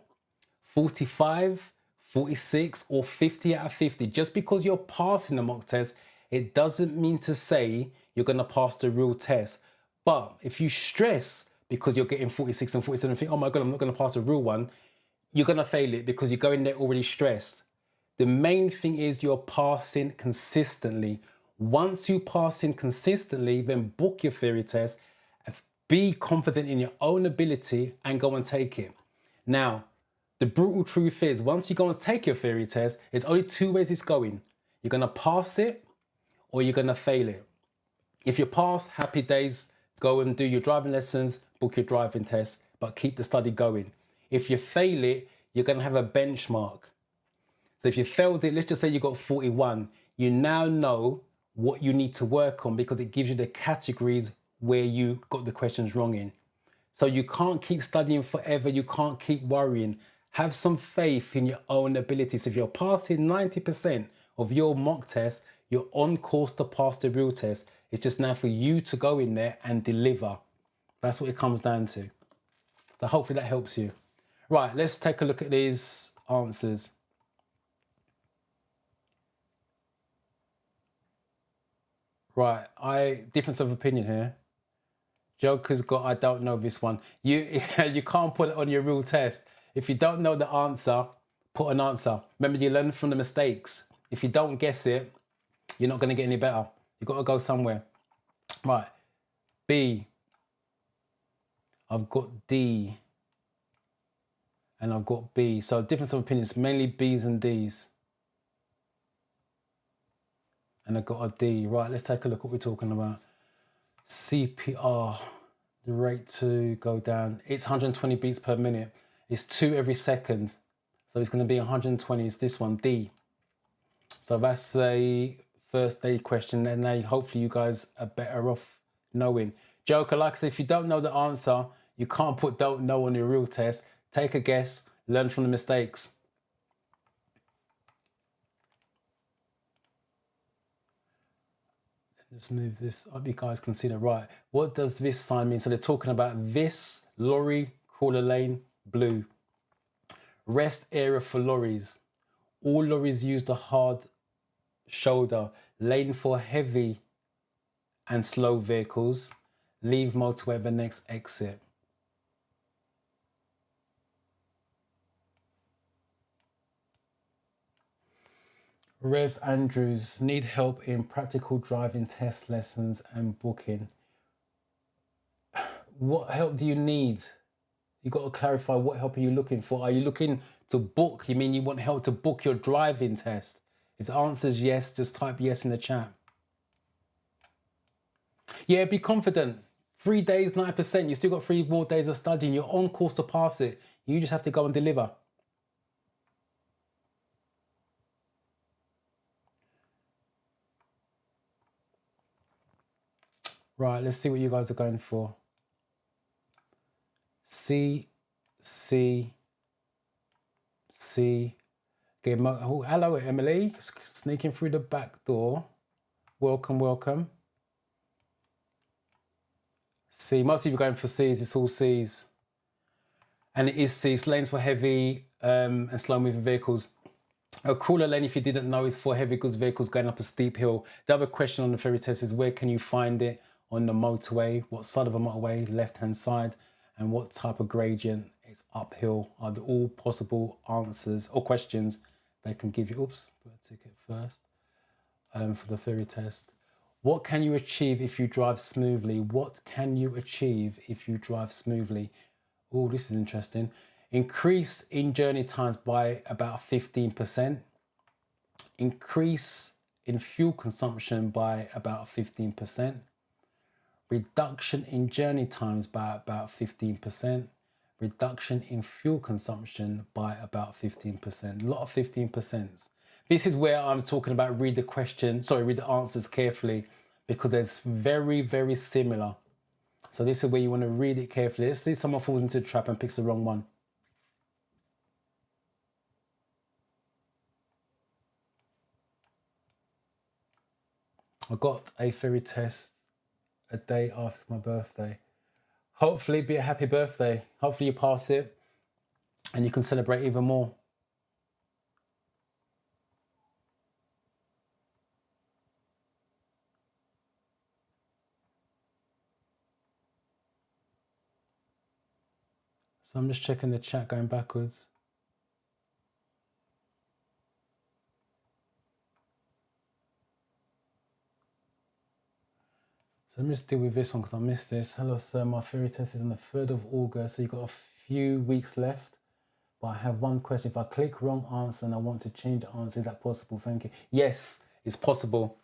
45, 46, or 50 out of 50. Just because you're passing the mock test, it doesn't mean to say you're going to pass the real test. But if you stress because you're getting 46 and 47 and think, oh my God, I'm not going to pass the real one, you're going to fail it because you're going there already stressed. The main thing is you're passing consistently. Once you pass in consistently, then book your theory test, be confident in your own ability and go and take it. Now, the brutal truth is once you go and take your theory test, there's only 2 ways it's going. You're going to pass it or you're going to fail it. If you pass, happy days, go and do your driving lessons, book your driving test, but keep the study going. If you fail it, you're going to have a benchmark. So if you failed it, let's just say you got 41, you now know what you need to work on because it gives you the categories where you got the questions wrong in. So you can't keep studying forever. You can't keep worrying. Have some faith in your own abilities. If you're passing 90% of your mock test, you're on course to pass the real test. It's just now for you to go in there and deliver. That's what it comes down to. So hopefully that helps you. Right, let's take a look at these answers. Right, difference of opinion here. Joker's got, I don't know this one. You can't put it on your real test. If you don't know the answer, put an answer. Remember, you learn from the mistakes. If you don't guess it, you're not going to get any better. You've got to go somewhere. Right, B. I've got D. And I've got B. So difference of opinions, mainly B's and D's. And I've got a D. Right, let's take a look what we're talking about. CPR, the rate to go down. It's 120 beats per minute. It's 2 every second. So it's going to be 120. It's this one, D. So that's a first aid question, and now hopefully you guys are better off knowing. Joker, like I said, if you don't know the answer, you can't put don't know on your real test. Take a guess, learn from the mistakes. Let's move this up, you guys can see that right. What does this sign mean? So they're talking about this lorry, crawler lane, blue. Rest area for lorries. All lorries use the hard shoulder. Lane for heavy and slow vehicles. Leave motorway at the next exit. Rev Andrews, need help in practical driving test lessons and booking. What help do you need? You got to clarify, what help are you looking for? Are you looking to book? You mean you want help to book your driving test? If the answer is yes, just type yes in the chat. Yeah, be confident. 3 days, 9%. You still got 3 more days of studying. You're on course to pass it. You just have to go and deliver. Right, let's see what you guys are going for. C, C, C. Okay, oh, hello, Emily. Sneaking through the back door. Welcome, welcome. C. Most of you are going for C's. It's all C's. And it is C's. Lanes for heavy and slow-moving vehicles. A crawler lane, if you didn't know, is for heavy goods vehicles going up a steep hill. The other question on the theory test is where can you find it on the motorway? What side of a motorway? Left-hand side. And what type of gradient? It's uphill. Are the all possible answers or questions they can give you? Oops, put a ticket first for the theory test. What can you achieve if you drive smoothly? What can you achieve if you drive smoothly? Oh, this is interesting. Increase in journey times by about 15%. Increase in fuel consumption by about 15%. Reduction in journey times by about 15%. Reduction in fuel consumption by about 15%. A lot of 15%. This is where I'm talking about read the answers carefully, because there's very, very similar. So this is where you want to read it carefully. Let's see if someone falls into the trap and picks the wrong one. I got a theory test a day after my birthday. Hopefully be a happy birthday. Hopefully you pass it and you can celebrate even more. So I'm just checking the chat going backwards. So let me just deal with this one because I missed this. Hello, sir. My theory test is on the 3rd of August. So you've got a few weeks left. But I have one question. If I click wrong answer and I want to change the answer, is that possible? Thank you. Yes, it's possible.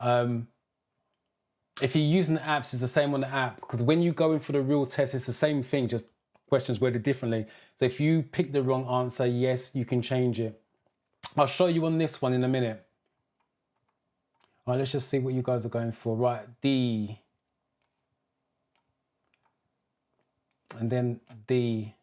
If you're using the apps, it's the same on the app. Because when you go in for the real test, it's the same thing, just questions worded differently. So if you pick the wrong answer, yes, you can change it. I'll show you on this one in a minute. All right, let's just see what you guys are going for. Right, D. And then D.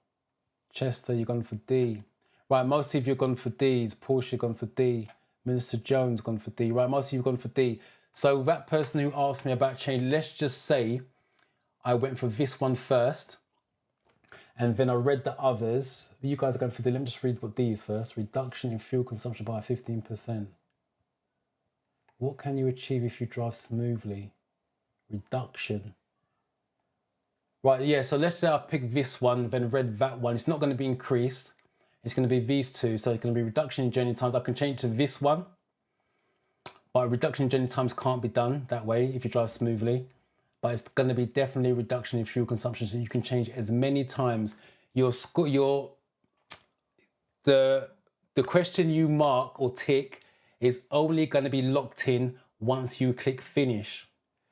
Chester, you're going for D. Right, most of you have gone for D's. Portia gone for D. Minister Jones gone for D. Right, most of you have gone for D. So that person who asked me about change, let's just say I went for this one first. And then I read the others. You guys are going for D. Let me just read what D is first. Reduction in fuel consumption by 15%. What can you achieve if you drive smoothly? Reduction. Right, yeah, so let's say I pick this one, then read that one. It's not going to be increased. It's going to be these two. So it's going to be reduction in journey times. I can change to this one. But reduction in journey times can't be done that way if you drive smoothly. But it's going to be definitely a reduction in fuel consumption. So you can change as many times. The question you mark or tick is only going to be locked in once you click finish.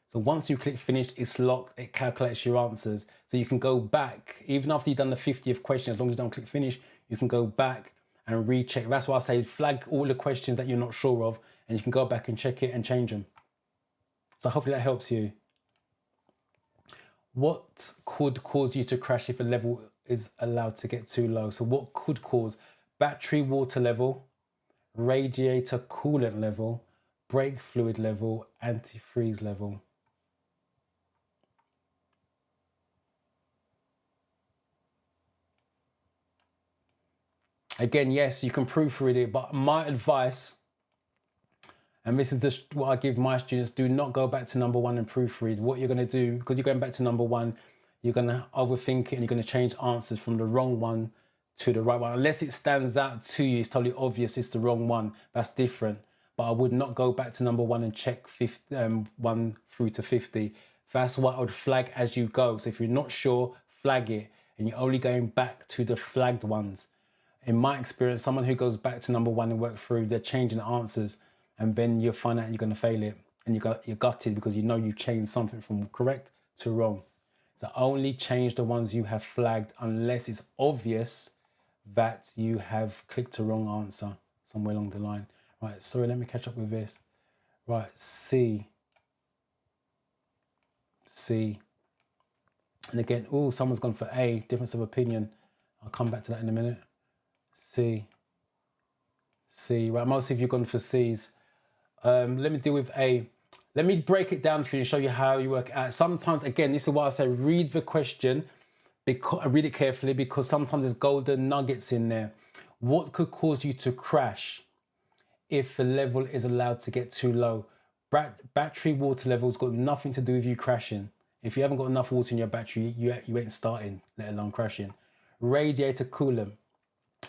So once you click finish, it's locked, it calculates your answers. So you can go back, even after you've done the 50th question, as long as you don't click finish, you can go back and recheck. That's why I say flag all the questions that you're not sure of, and you can go back and check it and change them. So hopefully that helps you. What could cause you to crash if a level is allowed to get too low? So what could cause? Battery water level, radiator coolant level, brake fluid level, antifreeze level. Again, yes, you can proofread it, but my advice, and this is what I give my students, do not go back to number one and proofread. What you're going to do, because you're going back to number one, you're going to overthink it and you're going to change answers from the wrong one to the right one. Unless it stands out to you, it's totally obvious it's the wrong one. That's different. But I would not go back to number one and check 1 through to 50. That's what I would flag as you go. So if you're not sure, flag it. And you're only going back to the flagged ones. In my experience, someone who goes back to number one and work through, they're changing the answers, and then you'll find out you're going to fail it, and you're gutted because you know you changed something from correct to wrong. So only change the ones you have flagged unless it's obvious that you have clicked the wrong answer somewhere along the line. Right, sorry, let me catch up with this. Right, C. And again, oh, someone's gone for A, difference of opinion. I'll come back to that in a minute. C. Right, most of you have gone for C's. Let me deal with A. Let me break it down for you and show you how you work out. Sometimes, again, this is why I say read the question, read it carefully, because sometimes there's golden nuggets in there. What could cause you to crash if the level is allowed to get too low? Battery water level's got nothing to do with you crashing. If you haven't got enough water in your battery, you ain't starting, let alone crashing. Radiator coolant.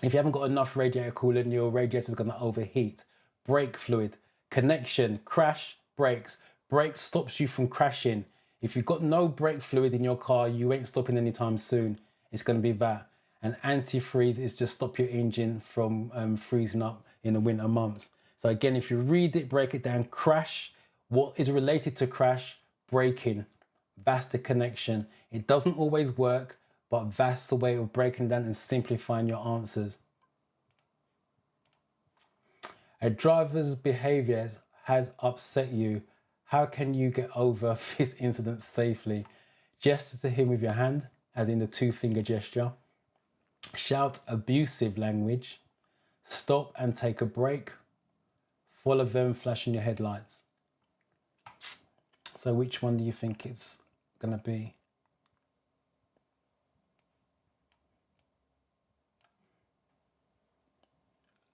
If you haven't got enough radiator coolant, your radiator is going to overheat. Brake fluid. Connection. Crash. Brakes. Brakes stops you from crashing. If you've got no brake fluid in your car, you ain't stopping anytime soon. It's going to be that. And antifreeze is just stop your engine from freezing up in the winter months. So again, if you read it, break it down, crash. What is related to crash? Braking. That's the connection. It doesn't always work, but that's the way of breaking down and simplifying your answers. A driver's behavior has upset you. How can you get over this incident safely? Gesture to him with your hand, as in the 2-finger gesture. Shout abusive language. Stop and take a break. Follow them flashing your headlights. So which one do you think it's going to be?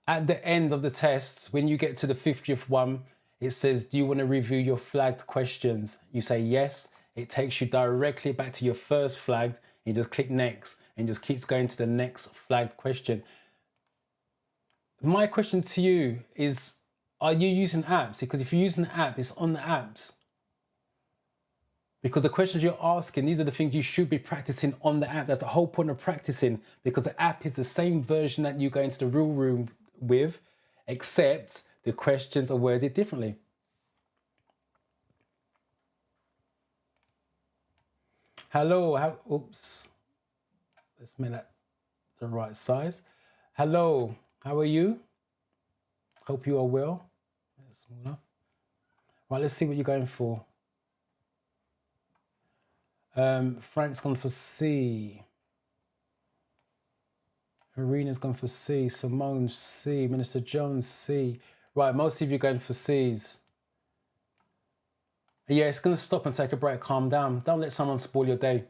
At the end of the test, when you get to the 50th one, it says, do you want to review your flagged questions? You say yes. It takes you directly back to your first flagged. You just click next and just keeps going to the next flagged question. My question to you is, are you using apps? Because if you're using an app, it's on the apps. Because the questions you're asking, these are the things you should be practicing on the app. That's the whole point of practicing, because the app is the same version that you go into the real room with, except the questions are worded differently. Hello, oops. Let's make that the right size. Hello, how are you? Hope you are well. Smaller. Right, let's see what you're going for. Frank's gone for C. Arena's gone for C. Simone, C. Minister Jones, C. Right, most of you are going for C's. Yeah, it's going to stop and take a break. Calm down. Don't let someone spoil your day.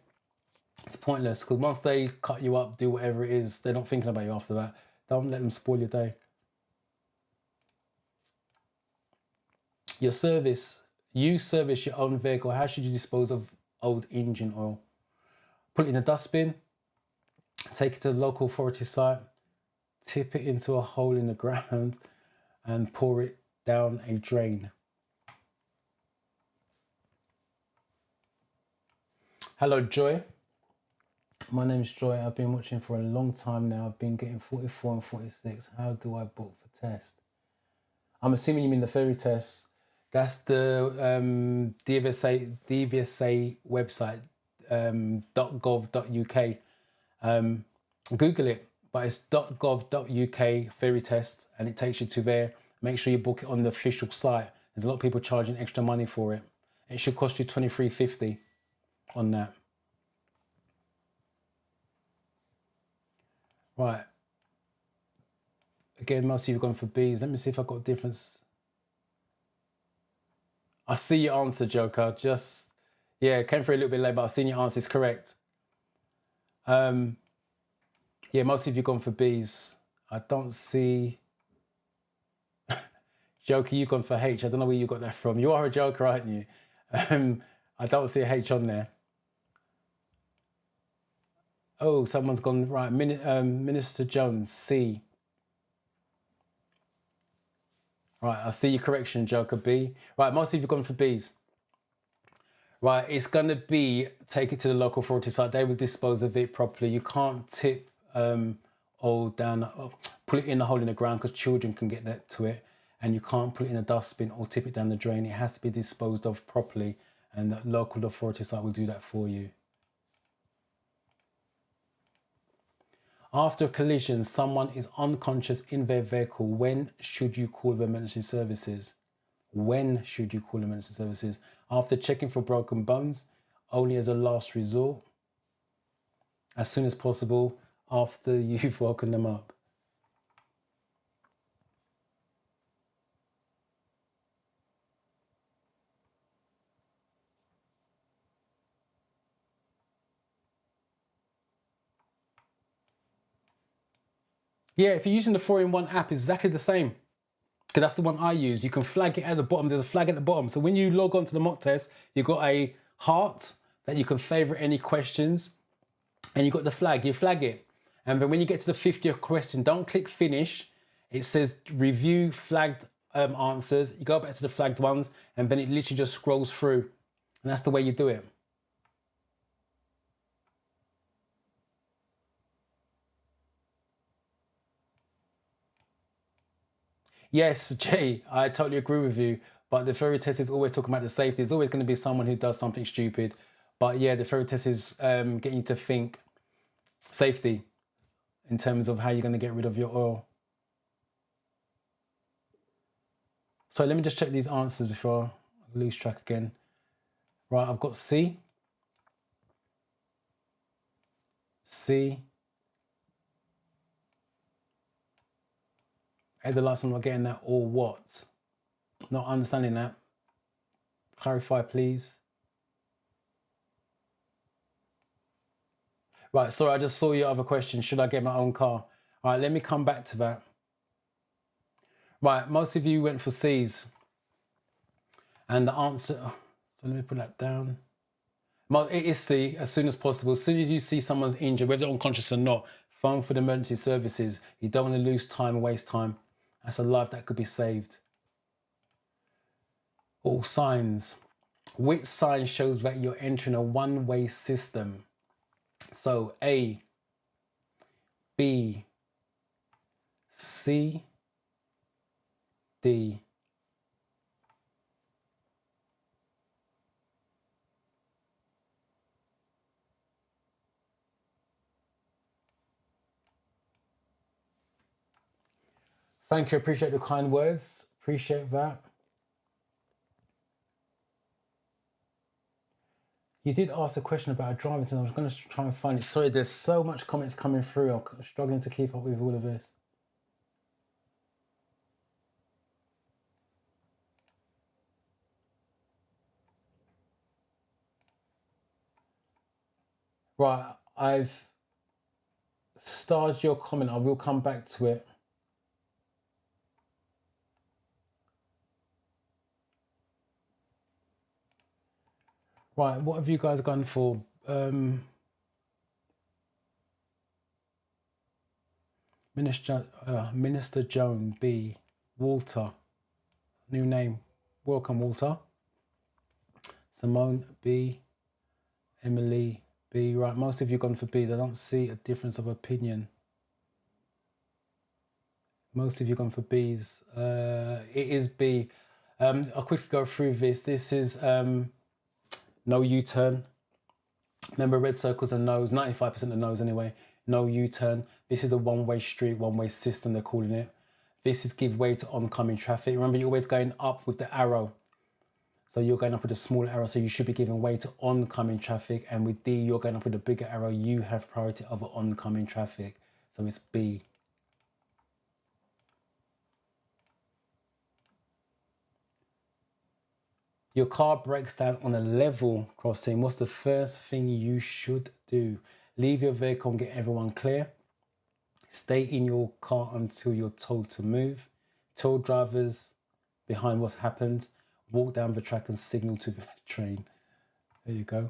It's pointless, because once they cut you up, do whatever it is, they're not thinking about you after that. Don't let them spoil your day. Your service. You service your own vehicle. How should you dispose of old engine oil? Put it in a dustbin. Take it to the local authority site. Tip it into a hole in the ground and pour it down a drain. Hello, Joy. My name's Joy. I've been watching for a long time now. I've been getting 44 and 46. How do I book for test? I'm assuming you mean the ferry test. That's the DVSA website, .gov.uk. Google it. but it's .gov.uk theory test, and it takes you to there. Make sure you book it on the official site. There's a lot of people charging extra money for it. It should cost you $23.50 on that. Right. Again, most of you have gone for B's. Let me see if I've got a difference. I see your answer, Joker. Just, yeah, it came through a little bit late, but I've seen your answer is correct. Yeah, most of you have gone for B's. I don't see... Joker, you've gone for H. I don't know where you got that from. You are a joker, aren't you? I don't see a H on there. Oh, someone's gone, right, Minister Jones, C. Right, I see your correction, Joker, B. Right, most of you have gone for B's. Right, it's going to be, take it to the local authority site. They will dispose of it properly. You can't tip all down, put it in the hole in the ground, because children can get that to it. And you can't put it in a dustbin or tip it down the drain. It has to be disposed of properly, and the local authority site will do that for you. After a collision, someone is unconscious in their vehicle. When should you call the emergency services? When should you call emergency services? After checking for broken bones, only as a last resort, as soon as possible, after you've woken them up. Yeah, if you're using the 4-in-1 app, it's exactly the same. Because that's the one I use. You can flag it at the bottom. There's a flag at the bottom. So when you log on to the mock test, you've got a heart that you can favorite any questions. And you've got the flag. You flag it. And then when you get to the 50th question, don't click finish. It says review flagged answers. You go back to the flagged ones, and then it literally just scrolls through. And that's the way you do it. Yes, Jay, I totally agree with you. But the theory test is always talking about the safety. There's always going to be someone who does something stupid. But yeah, the theory test is getting you to think safety in terms of how you're going to get rid of your oil. So let me just check these answers before I lose track again. Right, I've got C. C. Either last I'm not getting that, or what? Not understanding that. Clarify, please. Right, sorry, I just saw your other question. Should I get my own car? All right, let me come back to that. Right, most of you went for C's. And the answer, so let me put that down. It is C, as soon as possible. As soon as you see someone's injured, whether they're unconscious or not, phone for the emergency services. You don't want to lose time and waste time. That's a life that could be saved. All signs. Which sign shows that you're entering a one-way system? So A, B, C, D. Thank you, appreciate the kind words. Appreciate that. You did ask a question about a driving test. I was going to try and find it. Sorry, there's so much comments coming through. I'm struggling to keep up with all of this. Right, I've starred your comment. I will come back to it. Right, what have you guys gone for? Minister Joan B. Walter. New name. Welcome, Walter. Simone B. Emily B. Right, most of you gone for B's. I don't see a difference of opinion. Most of you gone for B's. It is B. I'll quickly go through this. This is no U-turn. Remember, red circles are no's, 95% of no's anyway. no U-turn. This is a one-way street, one-way system, they're calling it. This is give way to oncoming traffic. Remember, you're always going up with the arrow. So you're going up with a small arrow, so you should be giving way to oncoming traffic. And with D, you're going up with a bigger arrow. You have priority over oncoming traffic. So it's B. Your car breaks down on a level crossing. What's the first thing you should do? Leave your vehicle and get everyone clear. Stay in your car until you're told to move. Tell drivers behind what's happened. Walk down the track and signal to the train. There you go.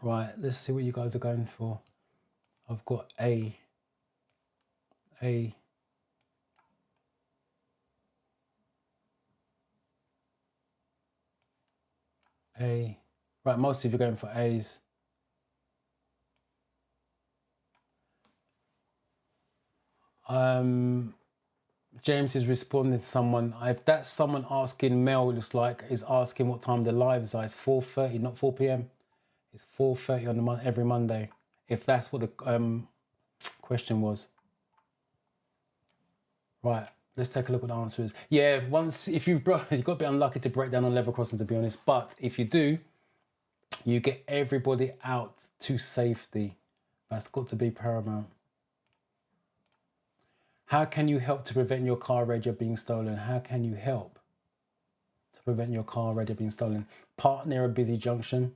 Right, let's see what you guys are going for. I've got A. A. A. Right, most of you are going for A's. James is responding to someone. If that's someone asking, Mel looks like, is asking what time the lives are. It's 4:30, not 4 p.m. It's 4:30 on the every Monday. If that's what the question was. Right, let's take a look what the answer is. Yeah, once, if you've got to be unlucky to break down on level crossing, to be honest. But if you do, you get everybody out to safety. That's got to be paramount. How can you help to prevent your car radio being stolen? How can you help to prevent your car radio being stolen? Park near a busy junction.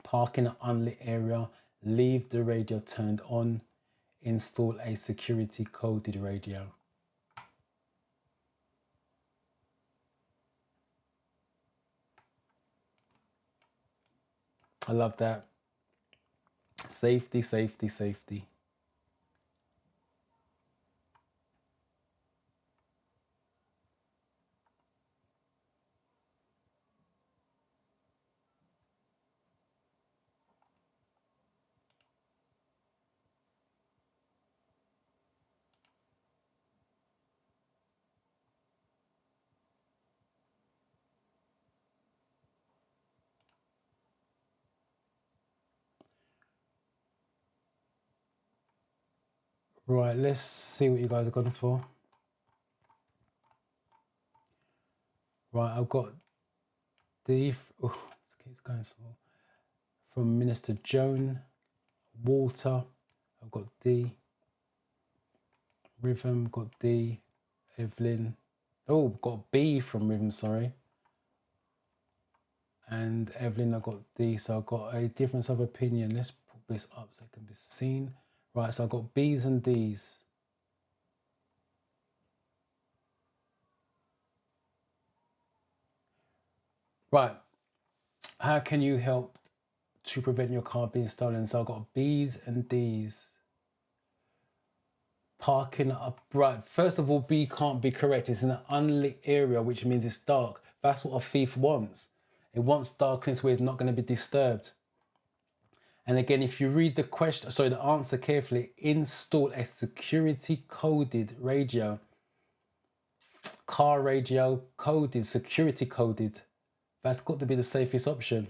Park in an unlit area. Leave the radio turned on. Install a security coded radio. I love that. Safety, safety, safety. Right, let's see what you guys are going for. Right, I've got the, oh, it's going small. From Minister Joan, Walter, I've got D. Rhythm, got D. Evelyn, oh, got B from Rhythm, sorry. And Evelyn, I got D, so I've got a difference of opinion. Let's put this up so it can be seen. Right, so I've got B's and D's. Right, how can you help to prevent your car being stolen? So I've got B's and D's. Parking up, right, first of all, B can't be correct. It's in an unlit area, which means it's dark. That's what a thief wants. It wants darkness where it's not going to be disturbed. And again, if you read the question, sorry, the answer carefully, install a security coded radio. Car radio coded, security coded. That's got to be the safest option.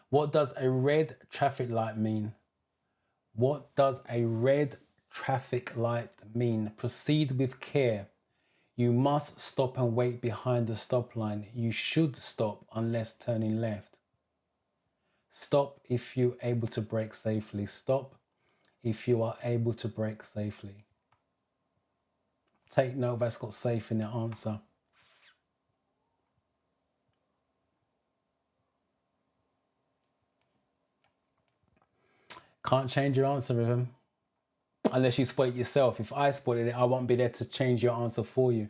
What does a red traffic light mean? What does a red traffic light mean? Proceed with care. You must stop and wait behind the stop line. You should stop unless turning left. Stop if you're able to brake safely. Stop if you are able to brake safely. Take note, that's got safe in the answer. Can't change your answer, Rhythm, unless you spot it yourself. If I spotted it, I won't be there to change your answer for you.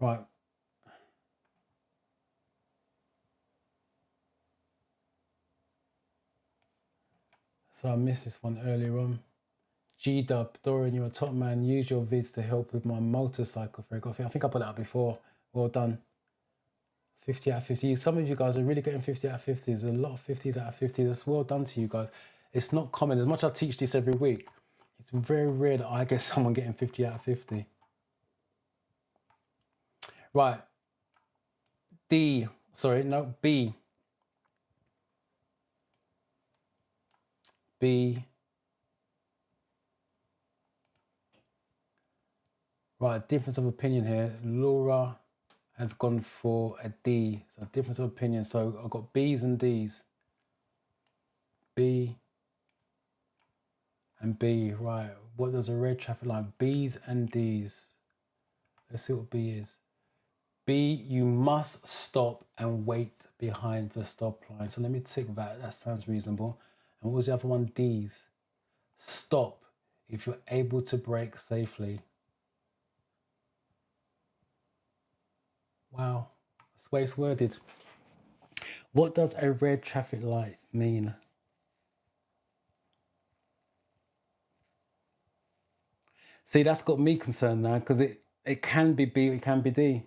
Right. So I missed this one earlier on. G-Dub, Dorian, you're a top man. Use your vids to help with my motorcycle photography. I think I put that up before. Well done. 50 out of 50. Some of you guys are really getting 50 out of 50s. There's a lot of 50s out of 50s. That's well done to you guys. It's not common. As much as I teach this every week, it's very rare that I get someone getting 50 out of 50. Right. B. B. Right, difference of opinion here. Laura has gone for a D. So difference of opinion. So I've got B's and D's. B and B. Right. What does a red traffic light? B's and D's. Let's see what B is. B, you must stop and wait behind the stop line. So let me tick that. That sounds reasonable. And what was the other one? D's. Stop if you're able to brake safely. Wow, that's the way it's worded. What does a red traffic light mean? See, that's got me concerned now because it can be B, it can be D.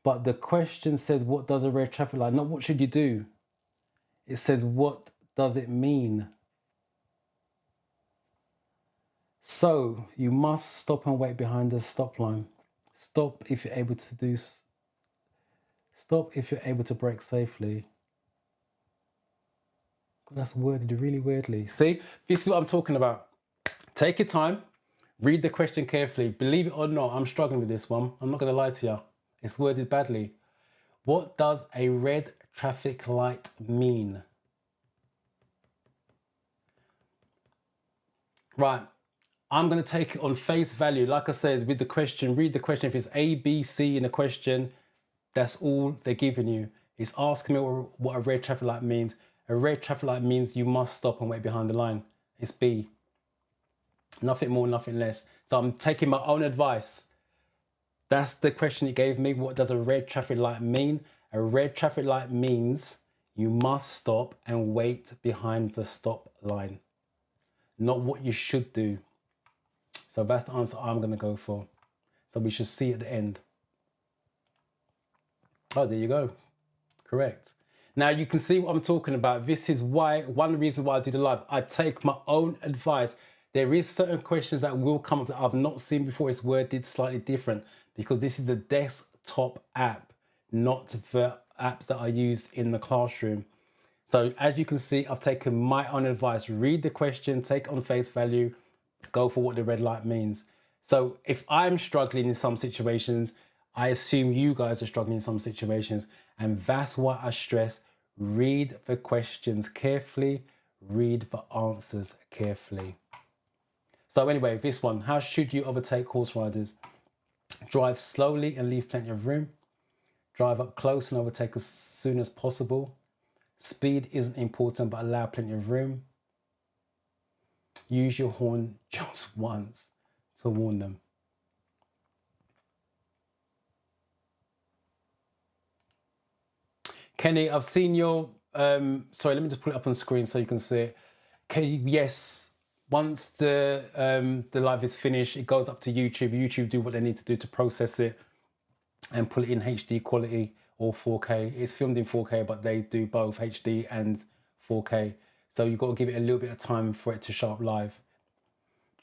But the question says, what does a red traffic light? Not what should you do? It says, what does it mean? So you must stop and wait behind the stop line. Stop if you're able to do. Stop if you're able to brake safely. God, that's worded really weirdly. See, this is what I'm talking about. Take your time, read the question carefully. Believe it or not, I'm struggling with this one. I'm not going to lie to you. It's worded badly. What does a red traffic light mean? Right. I'm going to take it on face value. Like I said, with the question, read the question. If it's A, B, C in the question, that's all they're giving you. It's asking me what a red traffic light means. A red traffic light means you must stop and wait behind the line. It's B. Nothing more, nothing less. So I'm taking my own advice. That's the question it gave me. What does a red traffic light mean? A red traffic light means you must stop and wait behind the stop line. Not what you should do. So that's the answer I'm going to go for. So we should see at the end. Oh, there you go. Correct. Now you can see what I'm talking about. This is why, one of the reasons why I do the live. I take my own advice. There is certain questions that will come up that I've not seen before. It's worded slightly different because this is the desktop app, not the apps that I use in the classroom. So as you can see, I've taken my own advice. Read the question, take it on face value, go for what the red light means. So if I'm struggling in some situations, I assume you guys are struggling in some situations. And that's why I stress, read the questions carefully, read the answers carefully. So anyway, this one, how should you overtake horse riders? Drive slowly and leave plenty of room. Drive up close and overtake as soon as possible. Speed isn't important, but allow plenty of room. Use your horn just once to warn them. Kenny, I've seen your, sorry, let me just put it up on screen so you can see it. Okay, yes, once the live is finished, it goes up to YouTube. YouTube do what they need to do to process it and put it in HD quality or 4K. It's filmed in 4K, but they do both HD and 4K. So you've got to give it a little bit of time for it to show up live.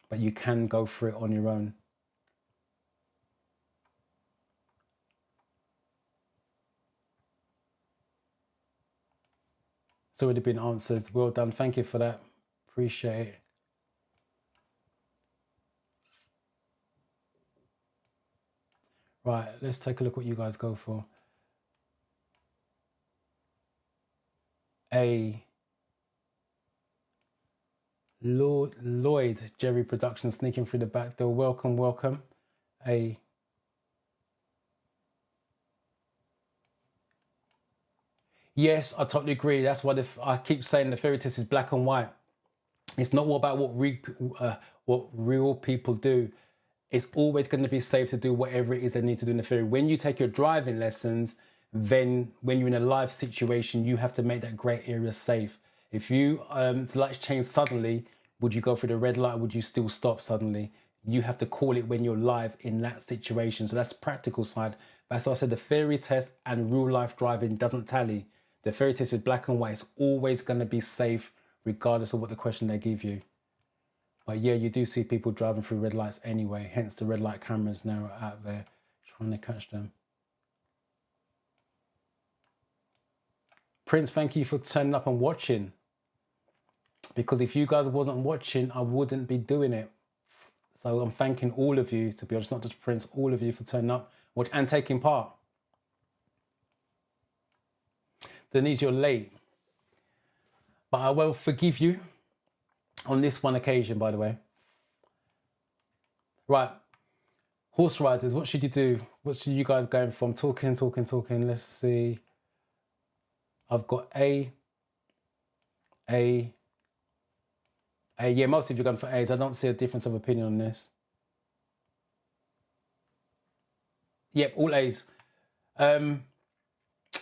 But you can go through it on your own. It's already been answered. Well done. Thank you for that. Appreciate it. Right, let's take a look what you guys go for. A. Lloyd, Jerry Production, sneaking through the back door. Welcome, welcome. A. Yes, I totally agree. That's why I keep saying the fairy test is black and white. It's not all about what real people do. it's always going to be safe to do whatever it is they need to do in the theory. When you take your driving lessons, then when you're in a live situation, you have to make that grey area safe. If you the lights change suddenly, would you go through the red light or would you still stop suddenly? You have to call it when you're live in that situation. So that's the practical side. That's why I said the theory test and real life driving doesn't tally. The theory test is black and white. It's always going to be safe regardless of what the question they give you. But yeah, you do see people driving through red lights anyway. Hence the red light cameras now are out there trying to catch them. Prince, thank you for turning up and watching. Because if you guys wasn't watching, I wouldn't be doing it. So I'm thanking all of you, to be honest, not just Prince, all of you for turning up and taking part. Denise, you're late. But I will forgive you on this one occasion, by the way. Right. Horse riders, what should you do? What should you guys going from? Talking. Let's see. I've got A. Yeah, most of you are going for A's. I don't see a difference of opinion on this. Yep, all A's.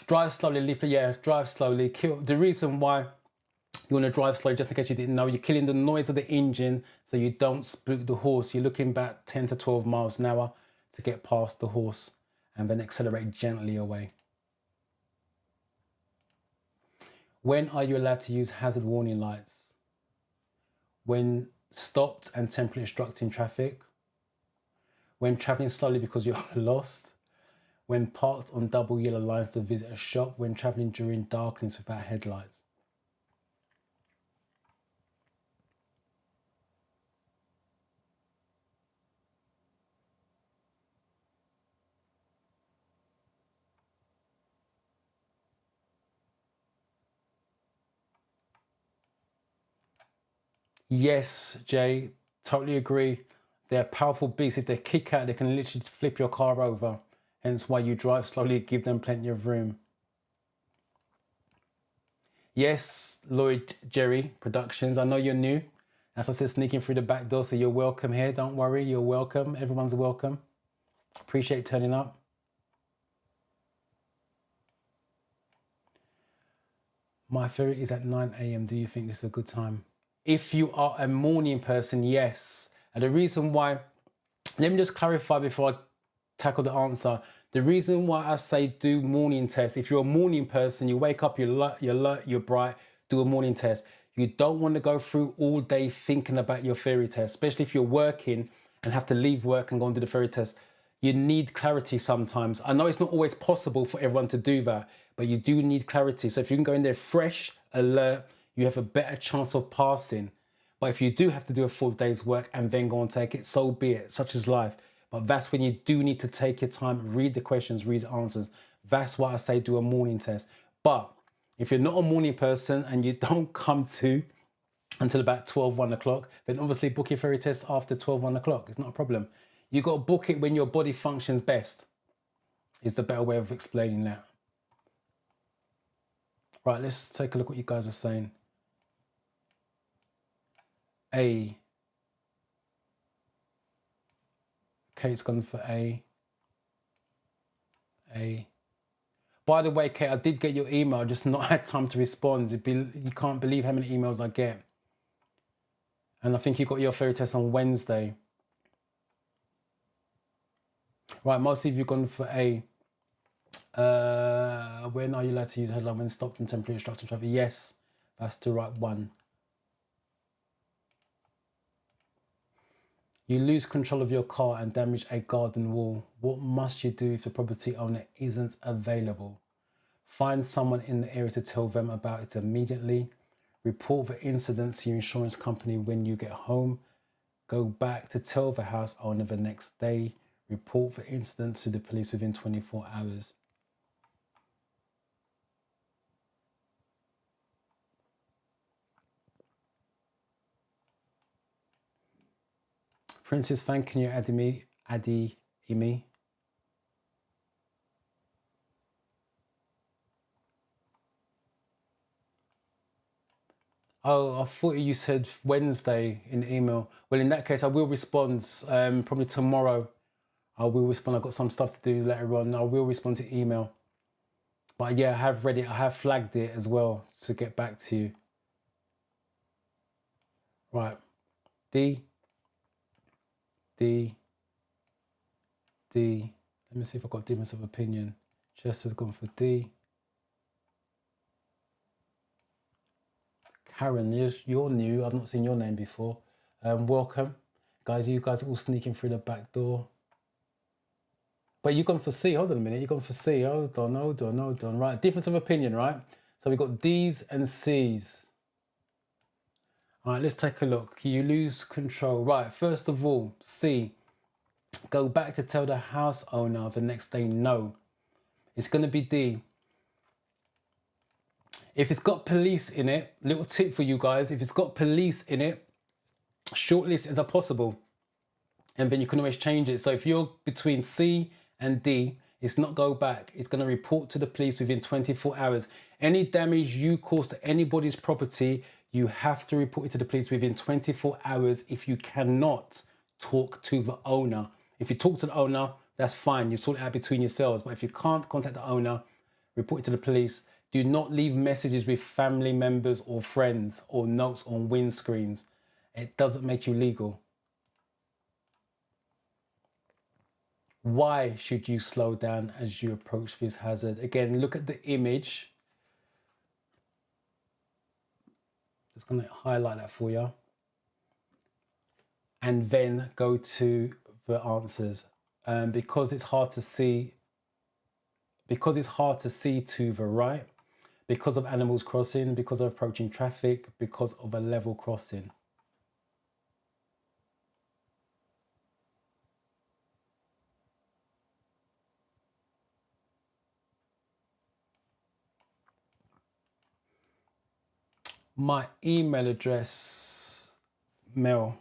Drive slowly, drive slowly. The reason why you want to drive slow, just in case you didn't know, you're killing the noise of the engine so you don't spook the horse. You're looking about 10 to 12 miles an hour to get past the horse and then accelerate gently away. When are you allowed to use hazard warning lights? When stopped and temporarily obstructing traffic. When traveling slowly because you're lost. When parked on double yellow lines to visit a shop. When traveling during darkness without headlights. Yes, Jay, totally agree. They're powerful beasts. If they kick out, they can literally flip your car over. Hence why you drive slowly, give them plenty of room. Yes, Lloyd Jerry Productions, I know you're new. As I said, sneaking through the back door, so you're welcome here. Don't worry, you're welcome. Everyone's welcome. Appreciate turning up. My theory is at 9 a.m. Do you think this is a good time? If you are a morning person, yes. And the reason why, let me just clarify before I tackle the answer. The reason why I say do morning test, if you're a morning person, you wake up, you're alert, you're bright, do a morning test. You don't want to go through all day thinking about your theory test, especially if you're working and have to leave work and go and do the theory test. You need clarity sometimes. I know it's not always possible for everyone to do that, but you do need clarity. So if you can go in there fresh, alert, you have a better chance of passing. But if you do have to do a full day's work and then go and take it, so be it, such is life. But that's when you do need to take your time, read the questions, read the answers. That's why I say do a morning test. But if you're not a morning person and you don't come to until about 12, 1 o'clock, then obviously book your theory test after 12, 1 o'clock. It's not a problem. You got to book it when your body functions best, is the better way of explaining that. Right, let's take a look what you guys are saying. A. Kate's gone for A. By the way, Kate, I did get your email, just not had time to respond. You can't believe how many emails I get. And I think you got your theory test on Wednesday. Right, most of you gone for A. When are you allowed to use headline when stopped and temporarily obstructing traffic? Yes, that's the right one. You lose control of your car and damage a garden wall. What must you do if the property owner isn't available? Find someone in the area to tell them about it immediately. Report the incident to your insurance company when you get home. Go back to tell the house owner the next day. Report the incident to the police within 24 hours. Princess Fan, can you add me? Oh, I thought you said Wednesday in the email. Well, in that case, I will respond probably tomorrow. I will respond. I've got some stuff to do later on. I will respond to email. But yeah, I have read it. I have flagged it as well to get back to you. Right. D. Let me see if I've got difference of opinion. Chester's gone for D. Karen, you're new. I've not seen your name before. Welcome. Guys, you guys are all sneaking through the back door. But you've gone for C. Hold on a minute. You've gone for C. Hold on. Right. Difference of opinion, right? So we've got D's and C's. All right, let's take a look. You lose control. Right. First of all, C. Go back to tell the house owner the next day no. It's going to be D. If it's got police in it, little tip for you guys, if it's got police in it, shortlist as possible. And then you can always change it. So if you're between C and D, it's not go back. It's going to report to the police within 24 hours. Any damage you cause to anybody's property, you have to report it to the police within 24 hours if you cannot talk to the owner. If you talk to the owner, that's fine. You sort it out between yourselves. But if you can't contact the owner, report it to the police. Do not leave messages with family members or friends or notes on windscreens. It doesn't make you legal. Why should you slow down as you approach this hazard? Again, look at the image. Just going to highlight that for you. And then go to the answers. Because it's hard to see to the right, because of animals crossing, because of approaching traffic, because of a level crossing. My email address, Mel.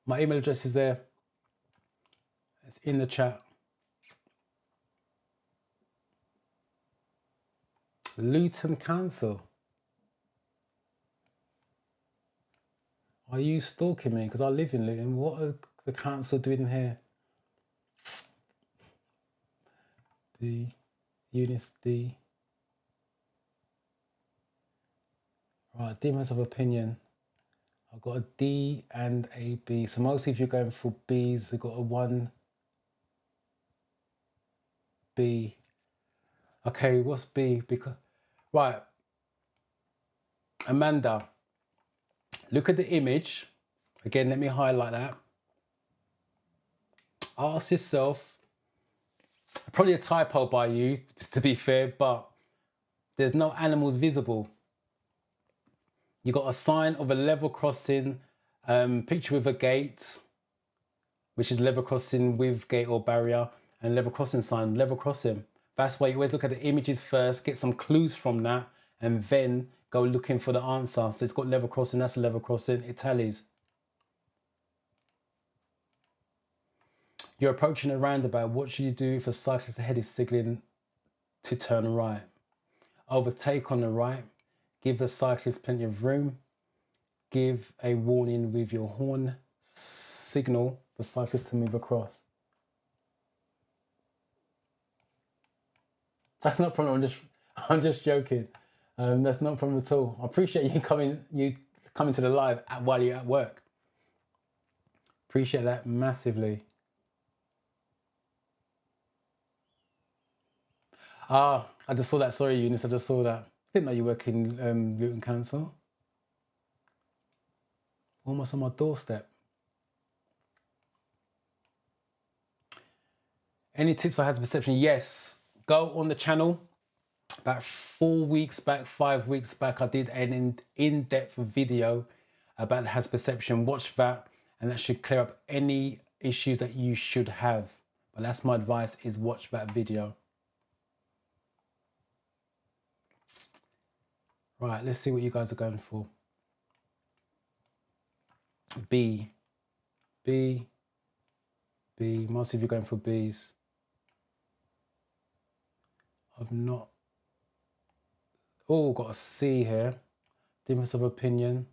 My email address is there. It's in the chat. Luton Council. Are you stalking me? Because I live in Luton. What are the council doing here? D. Eunice D. Right, difference of opinion. I've got a D and a B. So mostly if you're going for Bs, we've got a 1 B. Okay, what's B? Because right, Amanda, look at the image. Again, let me highlight that. Ask yourself, probably a typo by you, to be fair, but there's no animals visible. You got a sign of a level crossing, picture with a gate, which is level crossing with gate or barrier, and level crossing sign, level crossing. That's why you always look at the images first, get some clues from that, and then go looking for the answer. So it's got level crossing, that's a level crossing, it tallies. You're approaching a roundabout. What should you do if a cyclist ahead is signaling to turn right? Overtake on the right. Give the cyclist plenty of room. Give a warning with your horn. Signal the cyclist to move across. That's not a problem. I'm just joking. That's not a problem at all. I appreciate you coming to the live while you're at work. Appreciate that massively. I just saw that. Sorry, Eunice. I just saw that. Didn't know you work in Luton Council. Almost on my doorstep. Any tips for hazard perception? Yes. Go on the channel. About 4 weeks back, 5 weeks back, I did an in-depth video about hazard perception. Watch that, and that should clear up any issues that you should have. But that's my advice, is watch that video. Right, let's see what you guys are going for. B. B. B. Most of you are going for Bs. I've not. Oh, got a C here. Difference of opinion.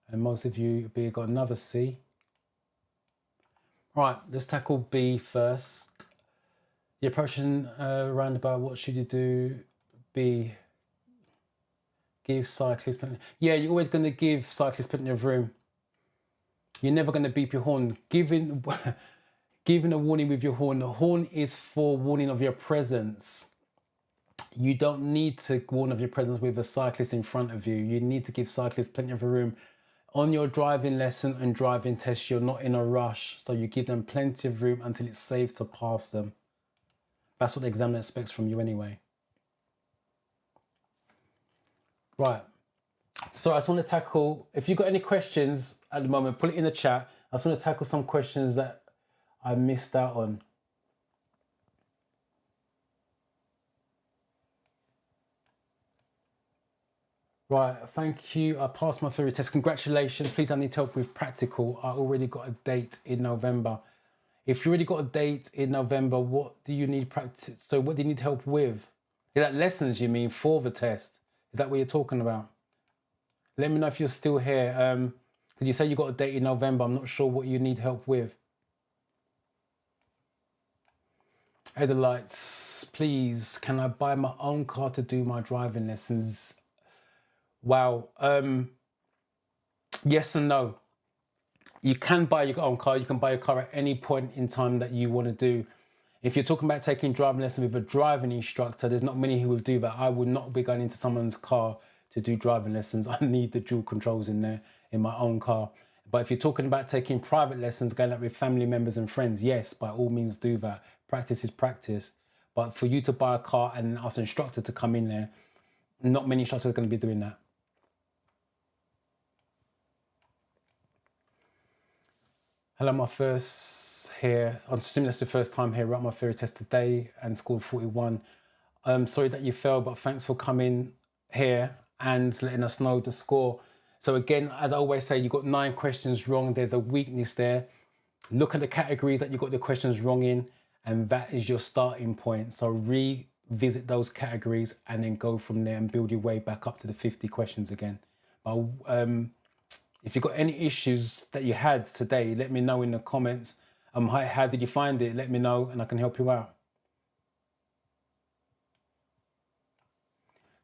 And most of you B got another C. Right, let's tackle B first. You're approaching roundabout. What should you do? B. Give cyclists plenty. Yeah, you're always going to give cyclists plenty of room. You're never going to beep your horn. Giving a warning with your horn. The horn is for warning of your presence. You don't need to warn of your presence with a cyclist in front of you. You need to give cyclists plenty of room. On your driving lesson and driving test, you're not in a rush, so you give them plenty of room until it's safe to pass them. That's what the examiner expects from you anyway. Right, so I just want to tackle, if you've got any questions at the moment, put it in the chat. I just want to tackle some questions that I missed out on. Right, thank you. I passed my theory test. Congratulations. Please, I need help with practical. I already got a date in November. If you already got a date in November, what do you need practice? So what do you need help with? Is that lessons you mean for the test? Is that what you're talking about? Let me know if you're still here. Because you say you got a date in November. I'm not sure what you need help with. Headlights, please. Can I buy my own car to do my driving lessons? Wow. Yes and no. You can buy your own car. You can buy a car at any point in time that you want to do. If you're talking about taking driving lessons with a driving instructor, there's not many who will do that. I would not be going into someone's car to do driving lessons. I need the dual controls in there in my own car. But if you're talking about taking private lessons, going out with family members and friends, yes, by all means do that. Practice is practice. But for you to buy a car and ask an instructor to come in there, not many instructors are going to be doing that. Hello, my first here. I'm assuming that's the first time here. Wrote my theory test today and scored 41. Sorry that you failed, but thanks for coming here and letting us know the score. So again, as I always say, you got 9 questions wrong. There's a weakness there. Look at the categories that you got the questions wrong in, and that is your starting point. So revisit those categories and then go from there and build your way back up to the 50 questions again. But if you've got any issues that you had today, let me know in the comments. How did you find it? Let me know and I can help you out.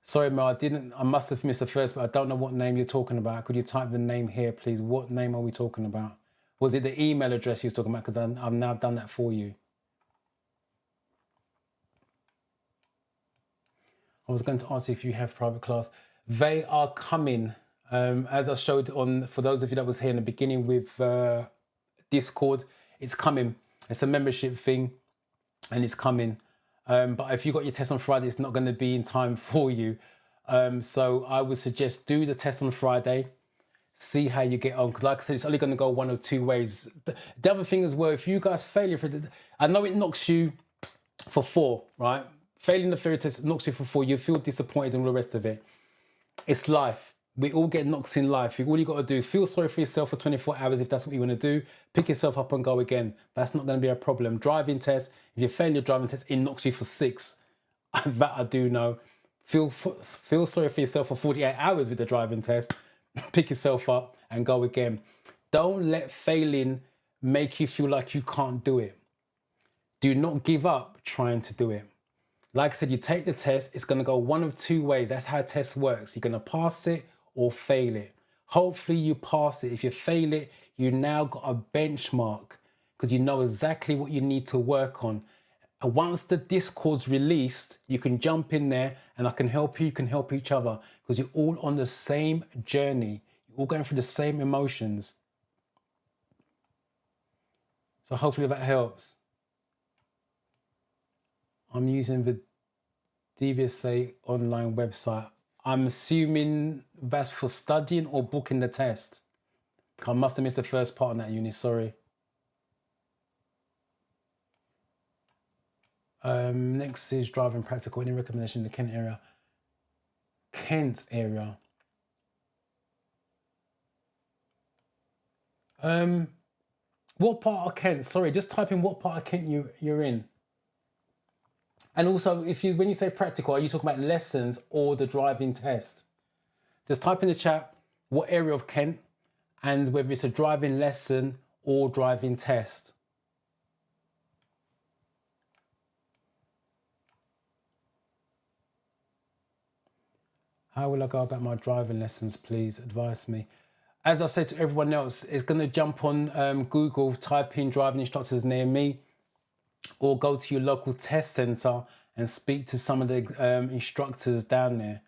Sorry, Mel, I must have missed the first, but I don't know what name you're talking about. Could you type the name here, please? What name are we talking about? Was it the email address you was talking about? Because I've now done that for you. I was going to ask if you have private class. They are coming. As I showed on, for those of you that was here in the beginning with Discord, it's coming. It's a membership thing and it's coming. But if you got your test on Friday, it's not going to be in time for you. So I would suggest do the test on Friday, see how you get on. Because like I said, it's only going to go one or two ways. The other thing as well, if you guys fail, I know it knocks you for 4, right? Failing the theory test knocks you for 4. You feel disappointed and all the rest of it. It's life. We all get knocks in life. All you got to do, feel sorry for yourself for 24 hours if that's what you want to do. Pick yourself up and go again. That's not going to be a problem. Driving test, if you fail your driving test, it knocks you for 6. That I do know. Feel sorry for yourself for 48 hours with the driving test. Pick yourself up and go again. Don't let failing make you feel like you can't do it. Do not give up trying to do it. Like I said, you take the test, it's going to go one of 2 ways. That's how a test works. You're going to pass it or fail it. Hopefully you pass it. If you fail it, you now got a benchmark because you know exactly what you need to work on. And once the Discord's released, you can jump in there and I can help you can help each other because you're all on the same journey. You're all going through the same emotions. So hopefully that helps. I'm using the DVSA online website. I'm assuming that's for studying or booking the test. I must have missed the first part on that, Uni, sorry. Next is driving practical. Any recommendation in the Kent area? Kent area. What part of Kent? Sorry, just type in what part of Kent you're in. And also, when you say practical, are you talking about lessons or the driving test? Just type in the chat what area of Kent and whether it's a driving lesson or driving test. How will I go about my driving lessons? Please advise me. As I said to everyone else, it's going to jump on Google, type in driving instructors near me, or go to your local test centre and speak to some of the instructors down there.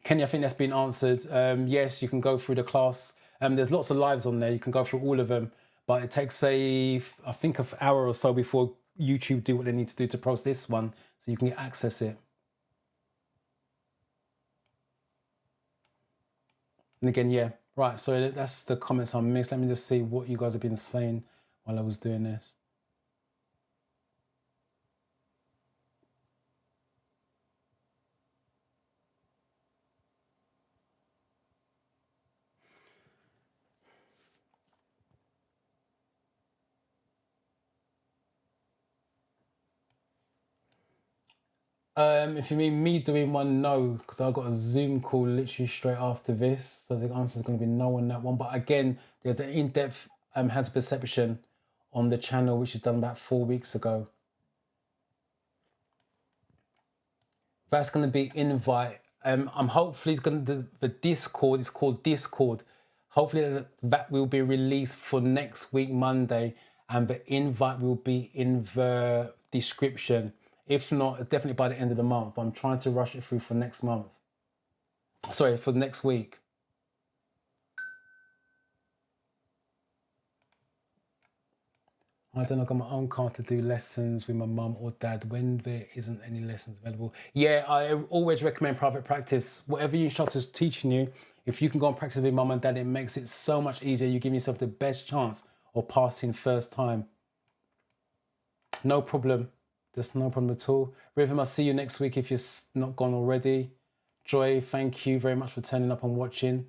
Kenny, I think that's been answered. Yes, you can go through the class. There's lots of lives on there. You can go through all of them, but it takes, I think, an hour or so before YouTube do what they need to do to post this one, so you can access it. And again, yeah, right. So that's the comments I missed. Let me just see what you guys have been saying while I was doing this. If you mean me doing one, no, because I've got a Zoom call literally straight after this. So the answer is going to be no on that one. But again, there's an in-depth hazard perception on the channel, which is done about 4 weeks ago. That's going to be invite. I'm hopefully it's going to the Discord. It's called Discord. Hopefully that will be released for next week, Monday, and the invite will be in the description. If not, definitely by the end of the month. I'm trying to rush it through for next month. Sorry, for next week. I don't know, I've got my own car to do lessons with my mum or dad when there isn't any lessons available. Yeah, I always recommend private practice. Whatever your instructor's teaching you, if you can go and practice with mum and dad, it makes it so much easier. You give yourself the best chance of passing first time. No problem. There's no problem at all. Rhythm, I'll see you next week if you're not gone already. Joy, thank you very much for turning up and watching.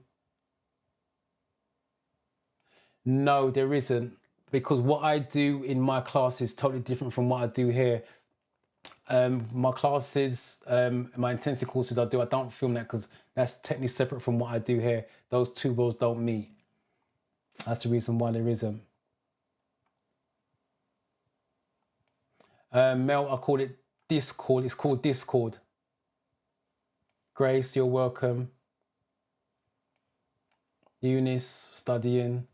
No, there isn't, because what I do in my class is totally different from what I do here. My classes, my intensive courses I don't film that because that's technically separate from what I do here. Those two worlds don't meet. That's the reason why there isn't. Mel, I call it Discord. It's called Discord. Grace, you're welcome. Eunice, studying.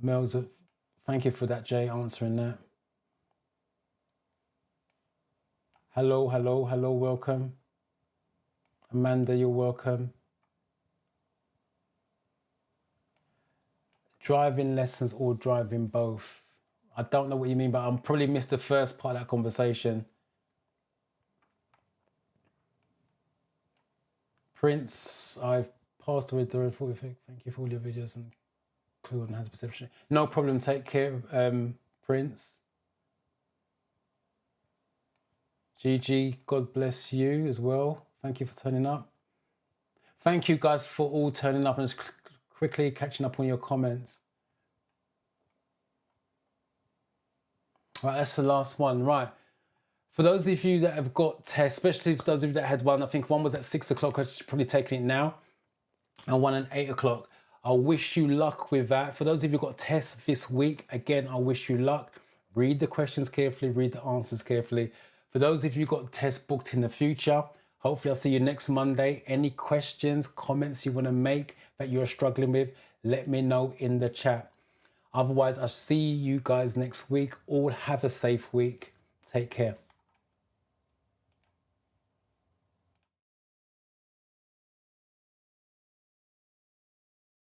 Mel's, thank you for that, Jay, answering that. Hello, hello, hello, welcome. Amanda, you're welcome. Driving lessons or driving both? I don't know what you mean, but I probably missed the first part of that conversation. Prince, I've passed away during 45. Thank you for all your videos and clue on hazard perception. No problem, take care, Prince. Gigi, God bless you as well. Thank you for turning up. Thank you guys for all turning up and just quickly catching up on your comments. Right, that's the last one. Right. For those of you that have got tests, especially for those of you that had one, I think one was at 6 o'clock, I should probably taking it now, and one at 8 o'clock. I wish you luck with that. For those of you who got tests this week, again, I wish you luck. Read the questions carefully, read the answers carefully. For those of you who got tests booked in the future, hopefully I'll see you next Monday. Any questions, comments you want to make that you're struggling with, let me know in the chat. Otherwise, I'll see you guys next week. All have a safe week. Take care.